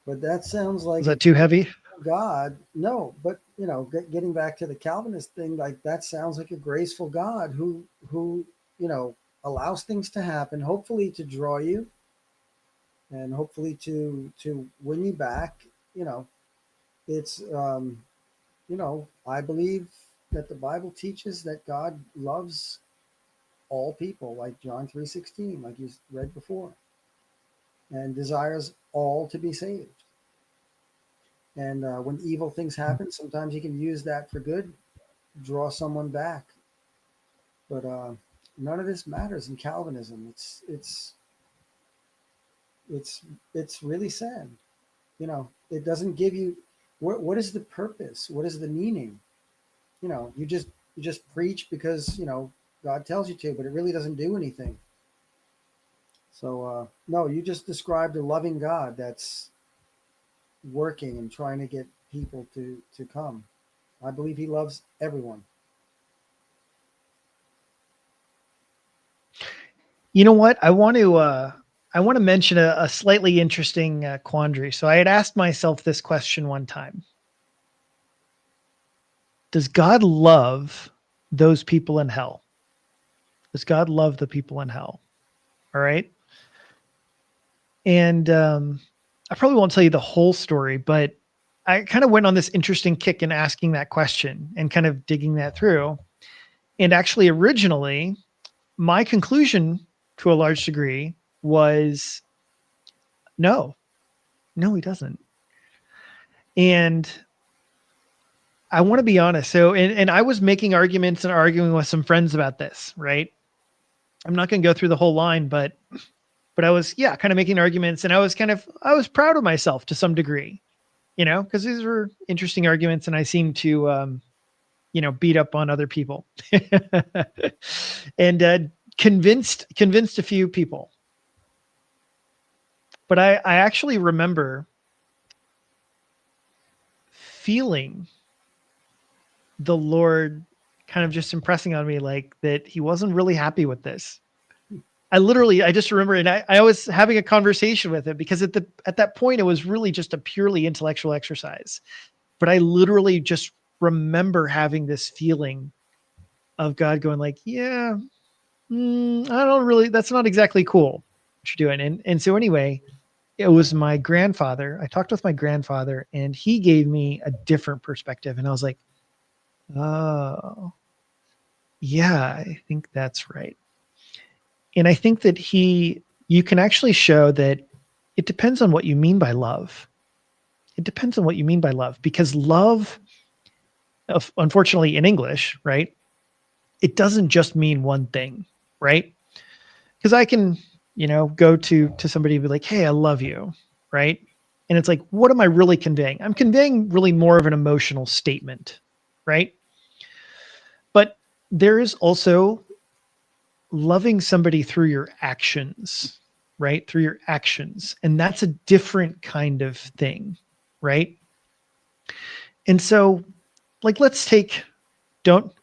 But that sounds like Is that too heavy? God. No, but you know, getting back to the Calvinist thing, like that sounds like a graceful God who you know allows things to happen, hopefully to draw you, and hopefully to win you back. You know, it's you know, I believe that the Bible teaches that God loves all people, like John 3:16, like you read before, and desires all to be saved. And when evil things happen, sometimes he can use that for good, draw someone back. But none of this matters in Calvinism. It's it's really sad. You know, it doesn't give you what is the purpose? What is the meaning? You know, you just preach because you know God tells you to, but it really doesn't do anything. So no, you just described a loving God that's working and trying to get people to come. I believe He loves everyone. You know what? I want to mention a slightly interesting quandary. So I had asked myself this question one time. Does God love those people in hell? Does God love the people in hell? All right. And I probably won't tell you the whole story, but I kind of went on this interesting kick in asking that question and kind of digging that through. And actually, originally, my conclusion to a large degree was no, no, he doesn't. And I want to be honest. So, and I was making arguments and arguing with some friends about this, right? I'm not going to go through the whole line, but I was, yeah, kind of making arguments, and I was proud of myself to some degree, you know, because these were interesting arguments, and I seemed to, beat up on other people, and convinced a few people. But I actually remember feeling the Lord kind of just impressing on me like that he wasn't really happy with this. I just remember, and I was having a conversation with him because at that point, it was really just a purely intellectual exercise. But I literally just remember having this feeling of God going like, yeah, I don't really, that's not exactly cool what you're doing. And so anyway, it was my grandfather. I talked with my grandfather and he gave me a different perspective. And I was like, oh, yeah, I think that's right. And I think that you can actually show that it depends on what you mean by love. It depends on what you mean by love, because love, unfortunately in English, right? It doesn't just mean one thing, right? Because I can, go to somebody and be like, hey, I love you, right? And it's like, what am I really conveying? I'm conveying really more of an emotional statement, right? But there is also loving somebody through your actions, right? Through your actions. And that's a different kind of thing, right? And so, like, let's take, don't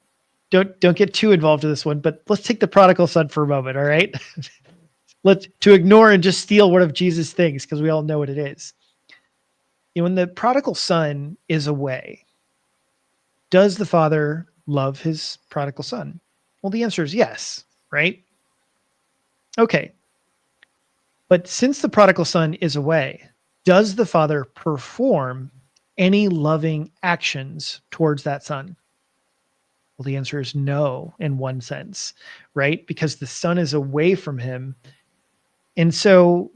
get too involved in this one, but let's take the prodigal son for a moment, all right? Let's to ignore and just steal one of Jesus' things, because we all know what it is. When the prodigal son is away, does the father love his prodigal son? Well, the answer is yes, right? Okay. But since the prodigal son is away, does the father perform any loving actions towards that son? Well, the answer is no, in one sense, right? Because the son is away from him. And so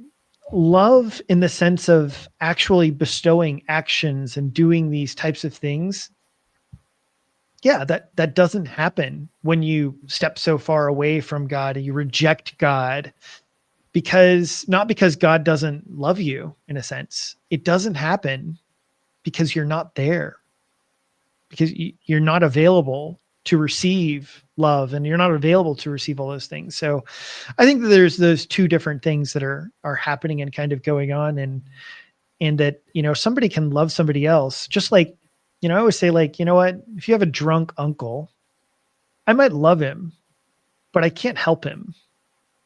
love in the sense of actually bestowing actions and doing these types of things, yeah, that doesn't happen when you step so far away from God and you reject God, because not because God doesn't love you in a sense. It doesn't happen because you're not there, because you're not available to receive love, and you're not available to receive all those things. So I think that there's those two different things that are happening and kind of going on, and that, somebody can love somebody else. Just like, I always say, like, you know what, if you have a drunk uncle, I might love him, but I can't help him,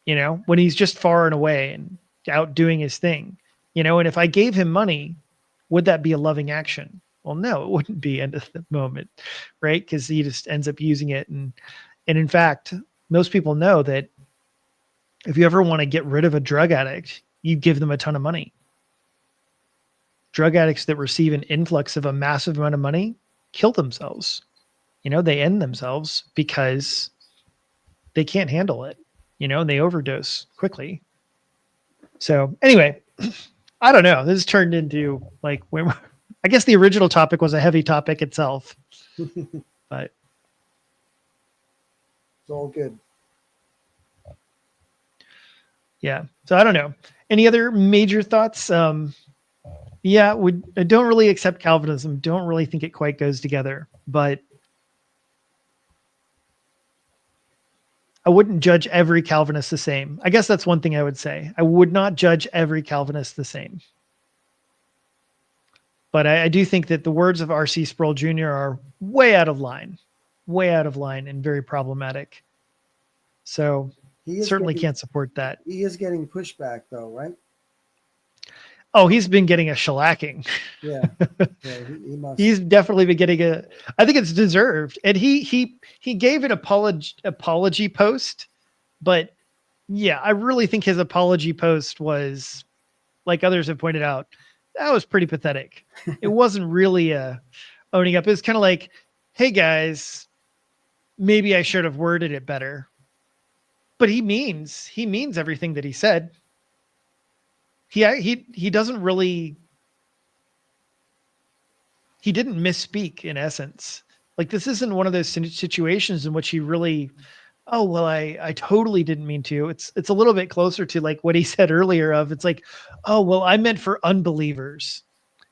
when he's just far and away and out doing his thing, and if I gave him money, would that be a loving action? Well, no, it wouldn't be at the moment, right? Because he just ends up using it. And in fact, most people know that if you ever want to get rid of a drug addict, you give them a ton of money. Drug addicts that receive an influx of a massive amount of money kill themselves. They end themselves because they can't handle it, and they overdose quickly. So anyway, I don't know. This turned into like, I guess the original topic was a heavy topic itself, but It's all good. yeah. So I don't know. Any other major thoughts? Yeah, I don't really accept Calvinism. Don't really think it quite goes together, but I wouldn't judge every Calvinist the same. I guess that's one thing I would say. I would not judge every Calvinist the same. But I do think that the words of R.C. Sproul Jr. are way out of line, and very problematic. So certainly can't support that. He is getting pushback, though, right? Oh, he's been getting a shellacking. Yeah, he must. He's definitely been getting I think it's deserved. And he gave an apology post, but yeah, I really think his apology post was, like others have pointed out, that was pretty pathetic. It wasn't really owning up. It was kind of like, hey guys, maybe I should have worded it better. But he means everything that he said. He doesn't really, he didn't misspeak in essence. Like, this isn't one of those situations in which he really, oh, well, I totally didn't mean to. It's a little bit closer to like what he said earlier of, it's like, oh, well, I meant for unbelievers.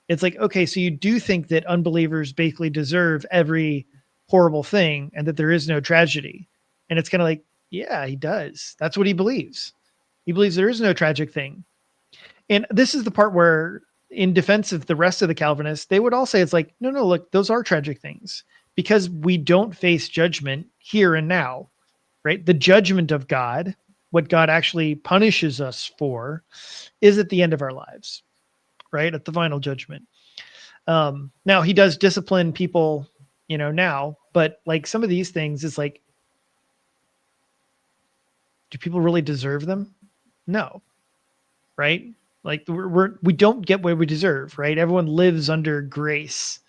It's like, okay, so you do think that unbelievers basically deserve every horrible thing and that there is no tragedy. And it's kind of like, yeah, he does. That's what he believes. He believes there is no tragic thing. And this is the part where, in defense of the rest of the Calvinists, they would all say it's like, no, look, those are tragic things because we don't face judgment here and now, right? The judgment of God, what God actually punishes us for, is at the end of our lives, right? At the final judgment. Now he does discipline people, now, but like some of these things is like, do people really deserve them? No. Right? Like we don't get what we deserve, right? Everyone lives under grace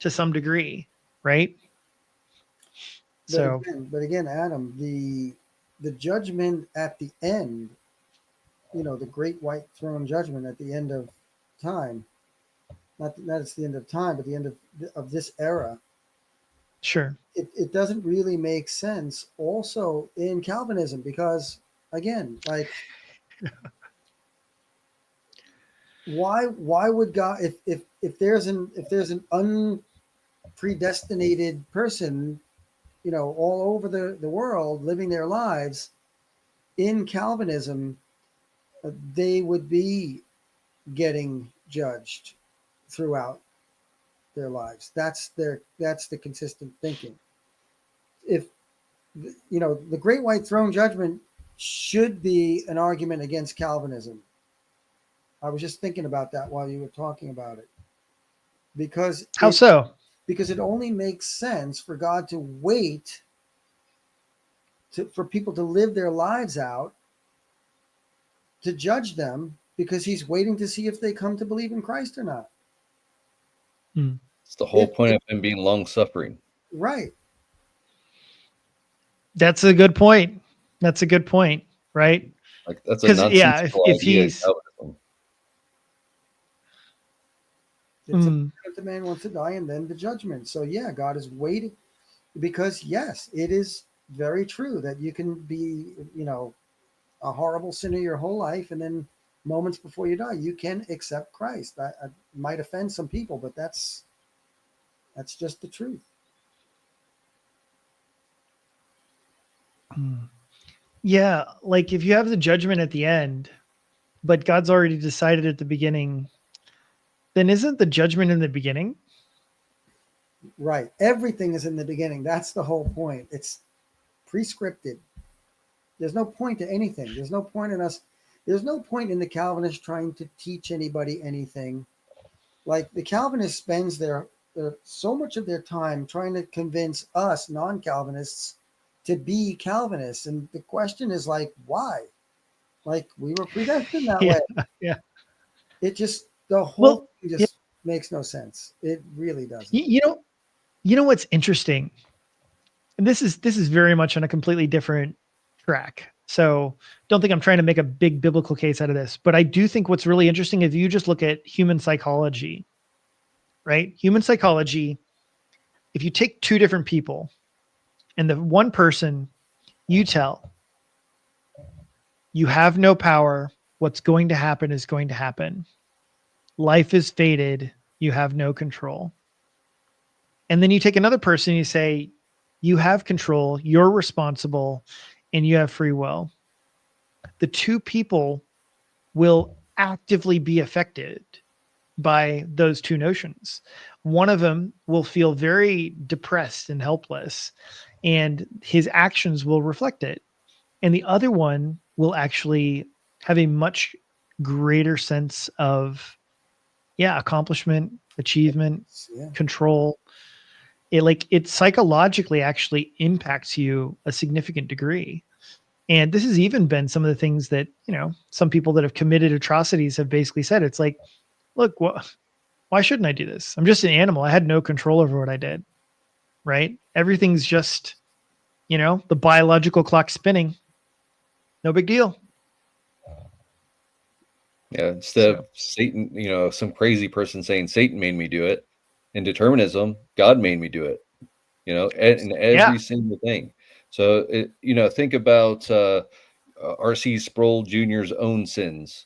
to some degree, right? But again, Adam, the judgment at the end, the great white throne judgment at the end of time, not it's the end of time, but the end of this era. Sure. It doesn't really make sense also in Calvinism because, again, like, why would God, if there's an unpredestinated person, all over the world living their lives in Calvinism, they would be getting judged throughout their lives. That's the consistent thinking. If the great white throne judgment should be an argument against Calvinism. I was just thinking about that while you were talking about it. Because how so? Because it only makes sense for God to wait for people to live their lives out to judge them, because he's waiting to see if they come to believe in Christ or not. It's the whole point of him being long suffering. Right. That's a good point. Right? Like, that's a nonsensical if idea. he's if the man wants to die and then the judgment. So yeah, God is waiting, because yes, it is very true that you can be, a horrible sinner your whole life, and then moments before you die, you can accept Christ. I might offend some people, but that's just the truth. Yeah, like if you have the judgment at the end, but God's already decided at the beginning, then isn't the judgment in the beginning? Right. Everything is in the beginning. That's the whole point. It's prescripted. There's no point to anything. There's no point in the Calvinists trying to teach anybody anything. Like, the Calvinists spends their so much of their time trying to convince us non-Calvinists to be Calvinists. And the question is, like, why? Like, we were predestined that way. Yeah. It just, the whole thing just makes no sense. It really doesn't. You know what's interesting? And this is very much on a completely different track. So don't think I'm trying to make a big biblical case out of this, but I do think what's really interesting, if you just look at human psychology, right? Human psychology, if you take two different people and the one person you tell, you have no power, what's going to happen is going to happen. Life is fated, you have no control. And then you take another person and you say, you have control, you're responsible, and you have free will, the two people will actively be affected by those two notions. One of them will feel very depressed and helpless, and his actions will reflect it. And the other one will actually have a much greater sense of, yeah, accomplishment, achievement, Yeah. control. It psychologically actually impacts you a significant degree. And this has even been some of the things that, some people that have committed atrocities have basically said. It's like, look, why shouldn't I do this? I'm just an animal. I had no control over what I did. Right? Everything's just, the biological clock spinning. No big deal. Yeah, instead of Satan, some crazy person saying Satan made me do it, in determinism, God made me do it. In every single thing. So think about R.C. Sproul Jr.'s own sins.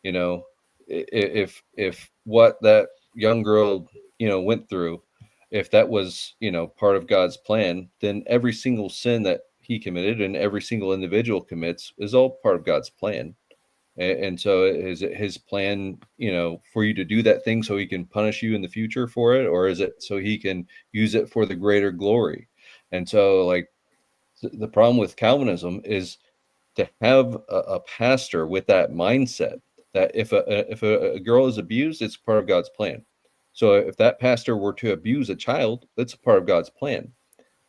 If what that young girl went through, if that was part of God's plan, then every single sin that he committed and every single individual commits is all part of God's plan. And so is it his plan, for you to do that thing so he can punish you in the future for it? Or is it so he can use it for the greater glory? And so the problem with Calvinism is to have a pastor with that mindset that if a girl is abused, it's part of God's plan. So if that pastor were to abuse a child, that's a part of God's plan.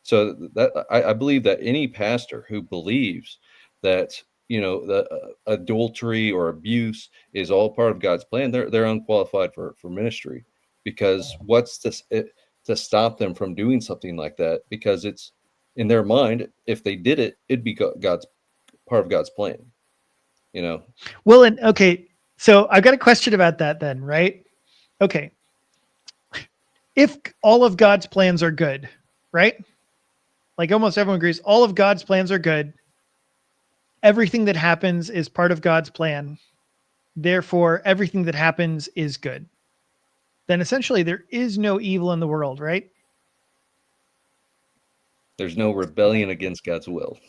So that I believe that any pastor who believes that the adultery or abuse is all part of God's plan, they're unqualified for ministry, because what's to stop them from doing something like that? Because it's in their mind, if they did it, it'd be God's part of God's plan. Well, and okay, so I've got a question about that then, right? Okay. If all of God's plans are good, right? Like almost everyone agrees, all of God's plans are good. Everything that happens is part of God's plan. Therefore, everything that happens is good. Then essentially there is no evil in the world, right? There's no rebellion against God's will.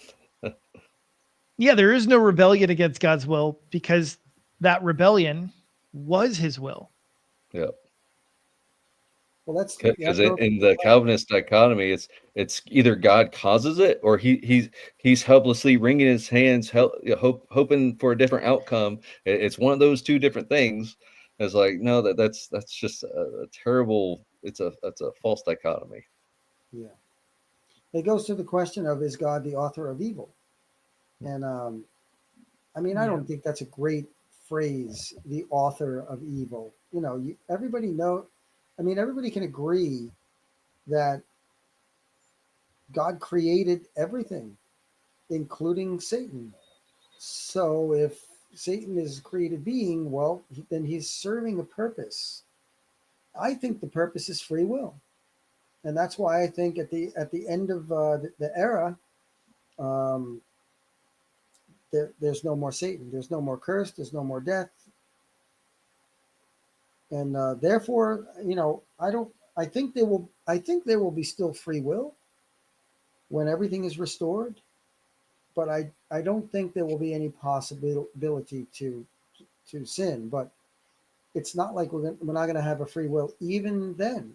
Yeah, there is no rebellion against God's will because that rebellion was his will. Yeah. Well, that's Because in the Calvinist dichotomy, it's either God causes it or he's helplessly wringing his hands, hoping for a different outcome. It's one of those two different things. It's like, no, that's just a terrible. It's a false dichotomy. Yeah, it goes to the question of, is God the author of evil? And I don't think that's a great phrase, the author of evil. Everybody everybody can agree that God created everything, including Satan. So if Satan is a created being, well, then he's serving a purpose. I think the purpose is free will, and that's why I think at the end of the era, there's no more Satan, there's no more curse, there's no more death, and therefore, I think there will be still free will when everything is restored, but I don't think there will be any possibility to sin. But it's not like we're not going to have a free will even then,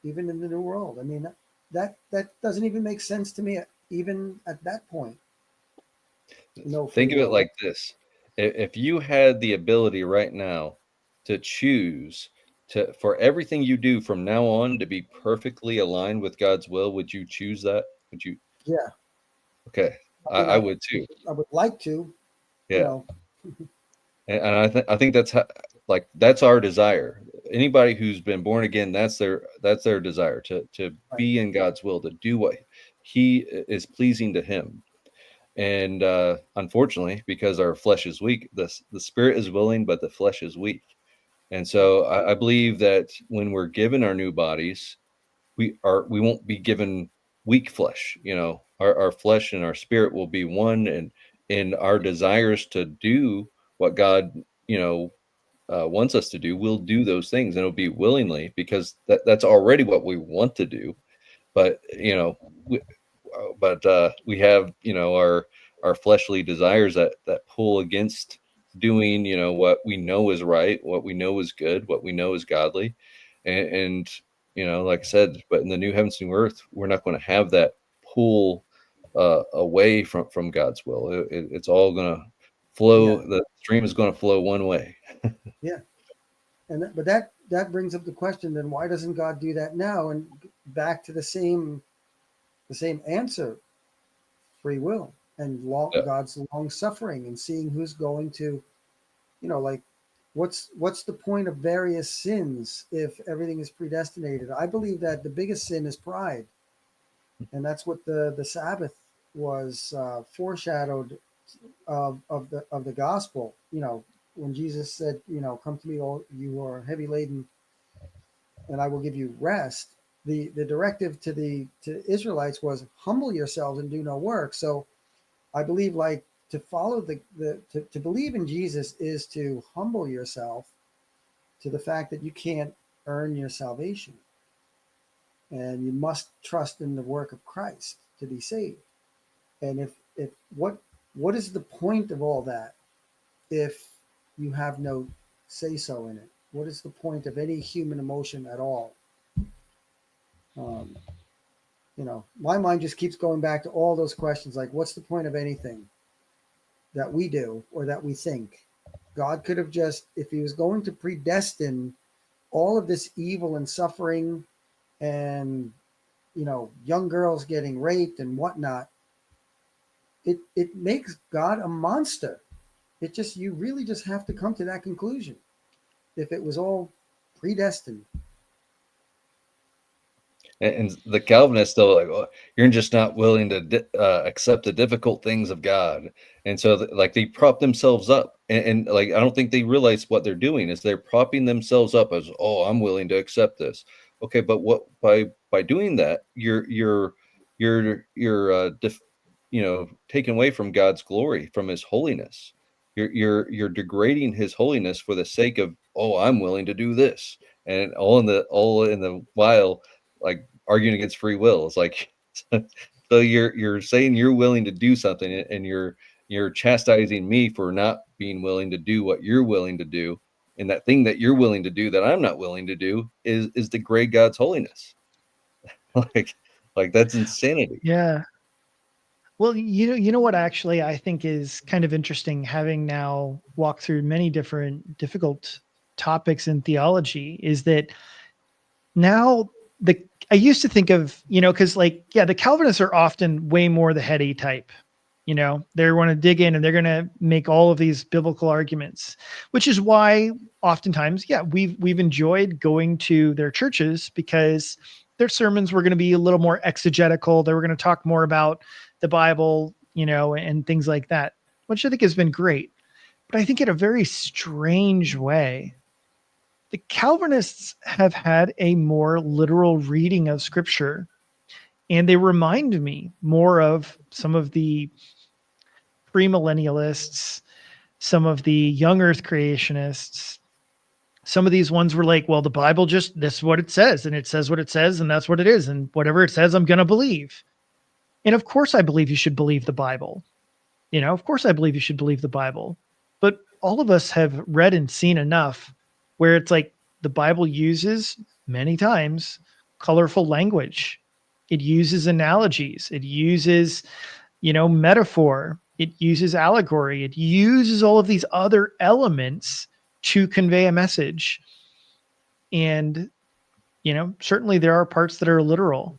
even in the new world. I mean, that doesn't even make sense to me, even at that point. No, think of it like this: if you had the ability right now to choose for everything you do from now on to be perfectly aligned with God's will, would you choose that? Would you? Yeah. Okay, I would too. I would like to. Yeah. And I think that's that's our desire. Anybody who's been born again, that's their desire to be in God's will, to do what He is pleasing to Him. And unfortunately, because our flesh is weak, the spirit is willing, but the flesh is weak. And so I believe that when we're given our new bodies, we won't be given weak flesh. Our flesh and our spirit will be one, and in our desires to do what God wants us to do, we'll do those things, and it'll be willingly, because that's already what we want to do. But we have our fleshly desires that pull against doing, what we know is right, what we know is good, what we know is godly. And like I said, but in the new heavens, new earth, we're not going to have that pull away from God's will. It's all going to flow. Yeah, The stream is going to flow one way. yeah. But that brings up the question: then why doesn't God do that now? And back to the same answer: free will and Yeah. God's long suffering and seeing who's going to, like, what's the point of various sins if everything is predestinated? I believe that the biggest sin is pride, and that's what the Sabbath was foreshadowed of the gospel. When Jesus said, "Come to me, all you who are heavy laden, and I will give you rest." The directive to Israelites was humble yourselves and do no work. So I believe, like, to follow to believe in Jesus is to humble yourself to the fact that you can't earn your salvation, and you must trust in the work of Christ to be saved. And if what is the point of all that if you have no say so in it? What is the point of any human emotion at all? Um, my mind just keeps going back to all those questions, like, what's the point of anything that we do or that we think? God could have just, if he was going to predestine all of this evil and suffering and, young girls getting raped and whatnot, it makes God a monster. You really just have to come to that conclusion if it was all predestined. And the Calvinists, though, like, oh, you're just not willing to accept the difficult things of God, and so like they prop themselves up, and like I don't think they realize what they're doing is they're propping themselves up as, oh, I'm willing to accept this. Okay, but what by doing that, you're taken away from God's glory, from His holiness. You're degrading His holiness for the sake of, oh, I'm willing to do this, and all in the while, like, arguing against free will. It's like, so you're saying you're willing to do something, and you're chastising me for not being willing to do what you're willing to do, and that thing that you're willing to do that I'm not willing to do is degrade God's holiness. like that's insanity. Yeah. Well, you know what actually I think is kind of interesting, having now walked through many different difficult topics in theology, is that now I used to think of, because, like, yeah, the Calvinists are often way more the heady type. They want to dig in and they're going to make all of these biblical arguments, which is why oftentimes, yeah, we've enjoyed going to their churches, because their sermons were going to be a little more exegetical. They were going to talk more about the Bible, and things like that, which I think has been great. But I think in a very strange way, the Calvinists have had a more literal reading of Scripture, and they remind me more of some of the premillennialists, some of the young earth creationists. Some of these ones were like, well, the Bible just, this is what it says, and it says what it says, and that's what it is, and whatever it says, I'm going to believe. And of course I believe you should believe the Bible. Of course I believe you should believe the Bible. But all of us have read and seen enough where it's like the Bible uses many times colorful language. It uses analogies. It uses, metaphor. It uses allegory. It uses all of these other elements to convey a message. And, certainly there are parts that are literal.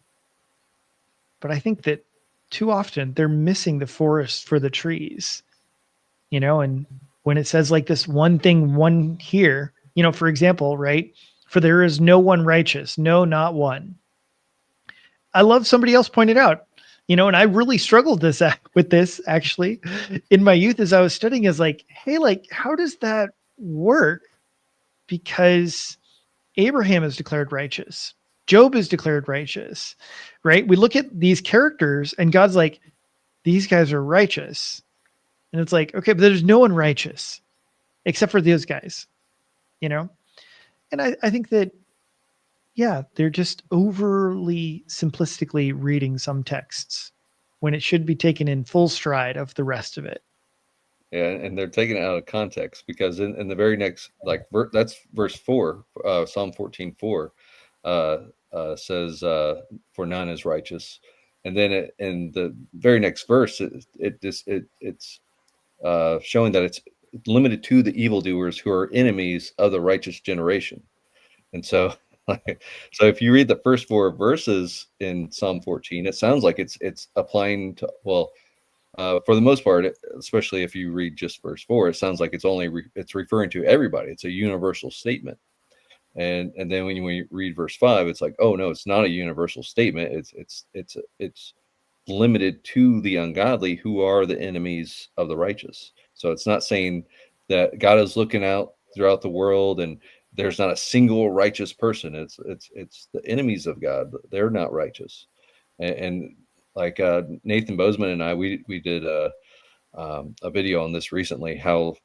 But I think that too often they're missing the forest for the trees, and when it says, like, this one thing, one here, for example, right? For there is no one righteous, no, not one. I love somebody else pointed out, and I really struggled with this actually in my youth as I was studying, is like, hey, like, how does that work? Because Abraham is declared righteous. Job is declared righteous, right? We look at these characters and God's like, these guys are righteous. And it's like, okay, but there's no one righteous except for those guys, And I think that, yeah, they're just overly simplistically reading some texts. when it should be taken in full stride of the rest of it. Yeah, and they're taking it out of context, because in the very next, like, that's verse 4, Psalm 14:4, says, "For none is righteous," and then in the very next verse, it's showing that it's limited to the evildoers who are enemies of the righteous generation. And so, so if you read the first 4 verses in Psalm 14, it sounds like it's applying to, well, for the most part, especially if you read just verse 4, it sounds like it's referring to everybody. It's a universal statement. And then when you read verse 5, it's like, oh no, it's not a universal statement. It's limited to the ungodly, who are the enemies of the righteous. So it's not saying that God is looking out throughout the world and there's not a single righteous person. It's the enemies of God. They're not righteous. And like Nathan Bozeman and I, we did a video on this recently, how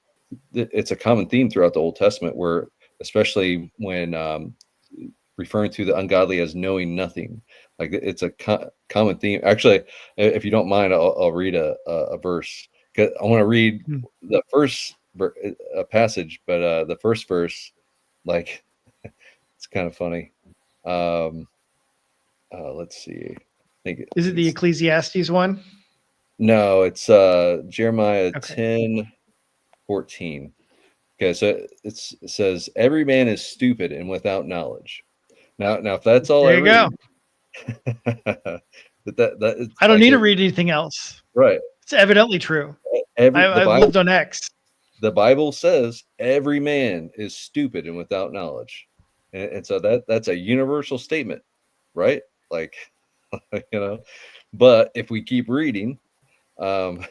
it's a common theme throughout the Old Testament, where especially when referring to the ungodly as knowing nothing, like it's a common theme. Actually, if you don't mind, I'll read a verse. I want to read the first passage, but the first verse, like, it's kind of funny. Let's see. Is it the Ecclesiastes one? No, it's Jeremiah Okay. 10:14. Okay, so it says, "Every man is stupid and without knowledge." Now, if that's all There I you go. read, that I don't like need to read anything else. right. It's evidently true. The I've Bible, lived on X. the Bible says every man is stupid and without knowledge, and so that's a universal statement, right? Like, But if we keep reading, um,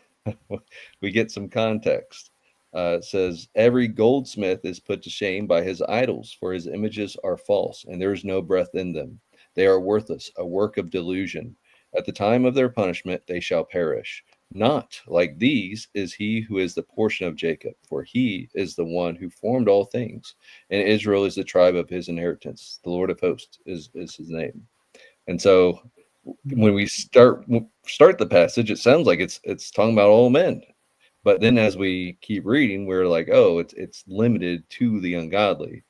we get some context. It says, "Every goldsmith is put to shame by his idols, for his images are false, and there is no breath in them. They are worthless, a work of delusion. At the time of their punishment, they shall perish. Not like these is he who is the portion of Jacob, for he is the one who formed all things, and Israel is the tribe of his inheritance. The Lord of hosts is his name." And so, when we start the passage, it sounds like it's talking about all men. But then as we keep reading, we're like, oh, it's limited to the ungodly.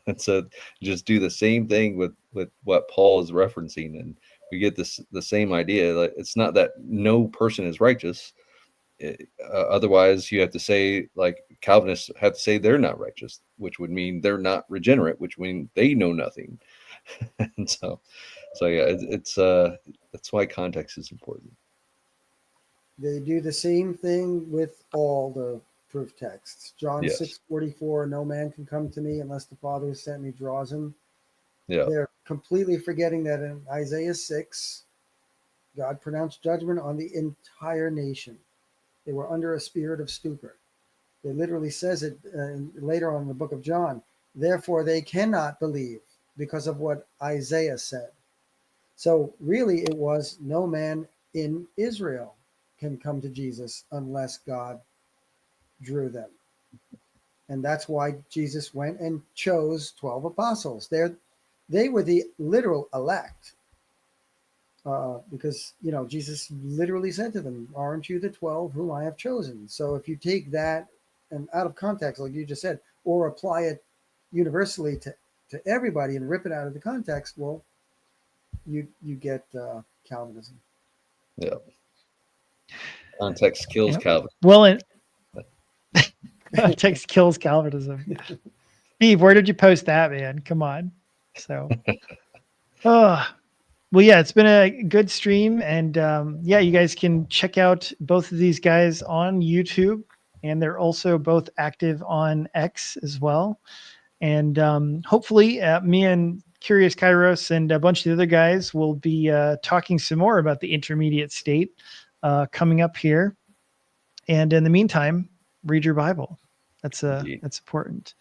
And so just do the same thing with what Paul is referencing, and we get the same idea. Like, it's not that no person is righteous. Otherwise, you have to say, like, Calvinists have to say they're not righteous, which would mean they're not regenerate, which would mean they know nothing. And so yeah, it's that's why context is important. They do the same thing with all the proof texts. John Yes. 6:44, "No man can come to me unless the Father who sent me draws him." Yeah. They're completely forgetting that in Isaiah 6, God pronounced judgment on the entire nation. They were under a spirit of stupor. It literally says it later on in the book of John. Therefore, they cannot believe because of what Isaiah said. So really, it was no man in Israel can come to Jesus unless God drew them. And that's why Jesus went and chose 12 apostles. They were the literal elect. Because, Jesus literally said to them, "Aren't you the 12 whom I have chosen?" So if you take that and out of context, like you just said, or apply it universally to everybody and rip it out of the context, well, you get Calvinism. Yeah. Context kills Calvin. Well, context kills Calvinism. Steve, where did you post that, man? Come on. So, well, yeah, it's been a good stream, and yeah, you guys can check out both of these guys on YouTube, and they're also both active on X as well. And hopefully, me and Curious Kairos and a bunch of the other guys will be talking some more about the intermediate state coming up here. And in the meantime, read your Bible. That's important.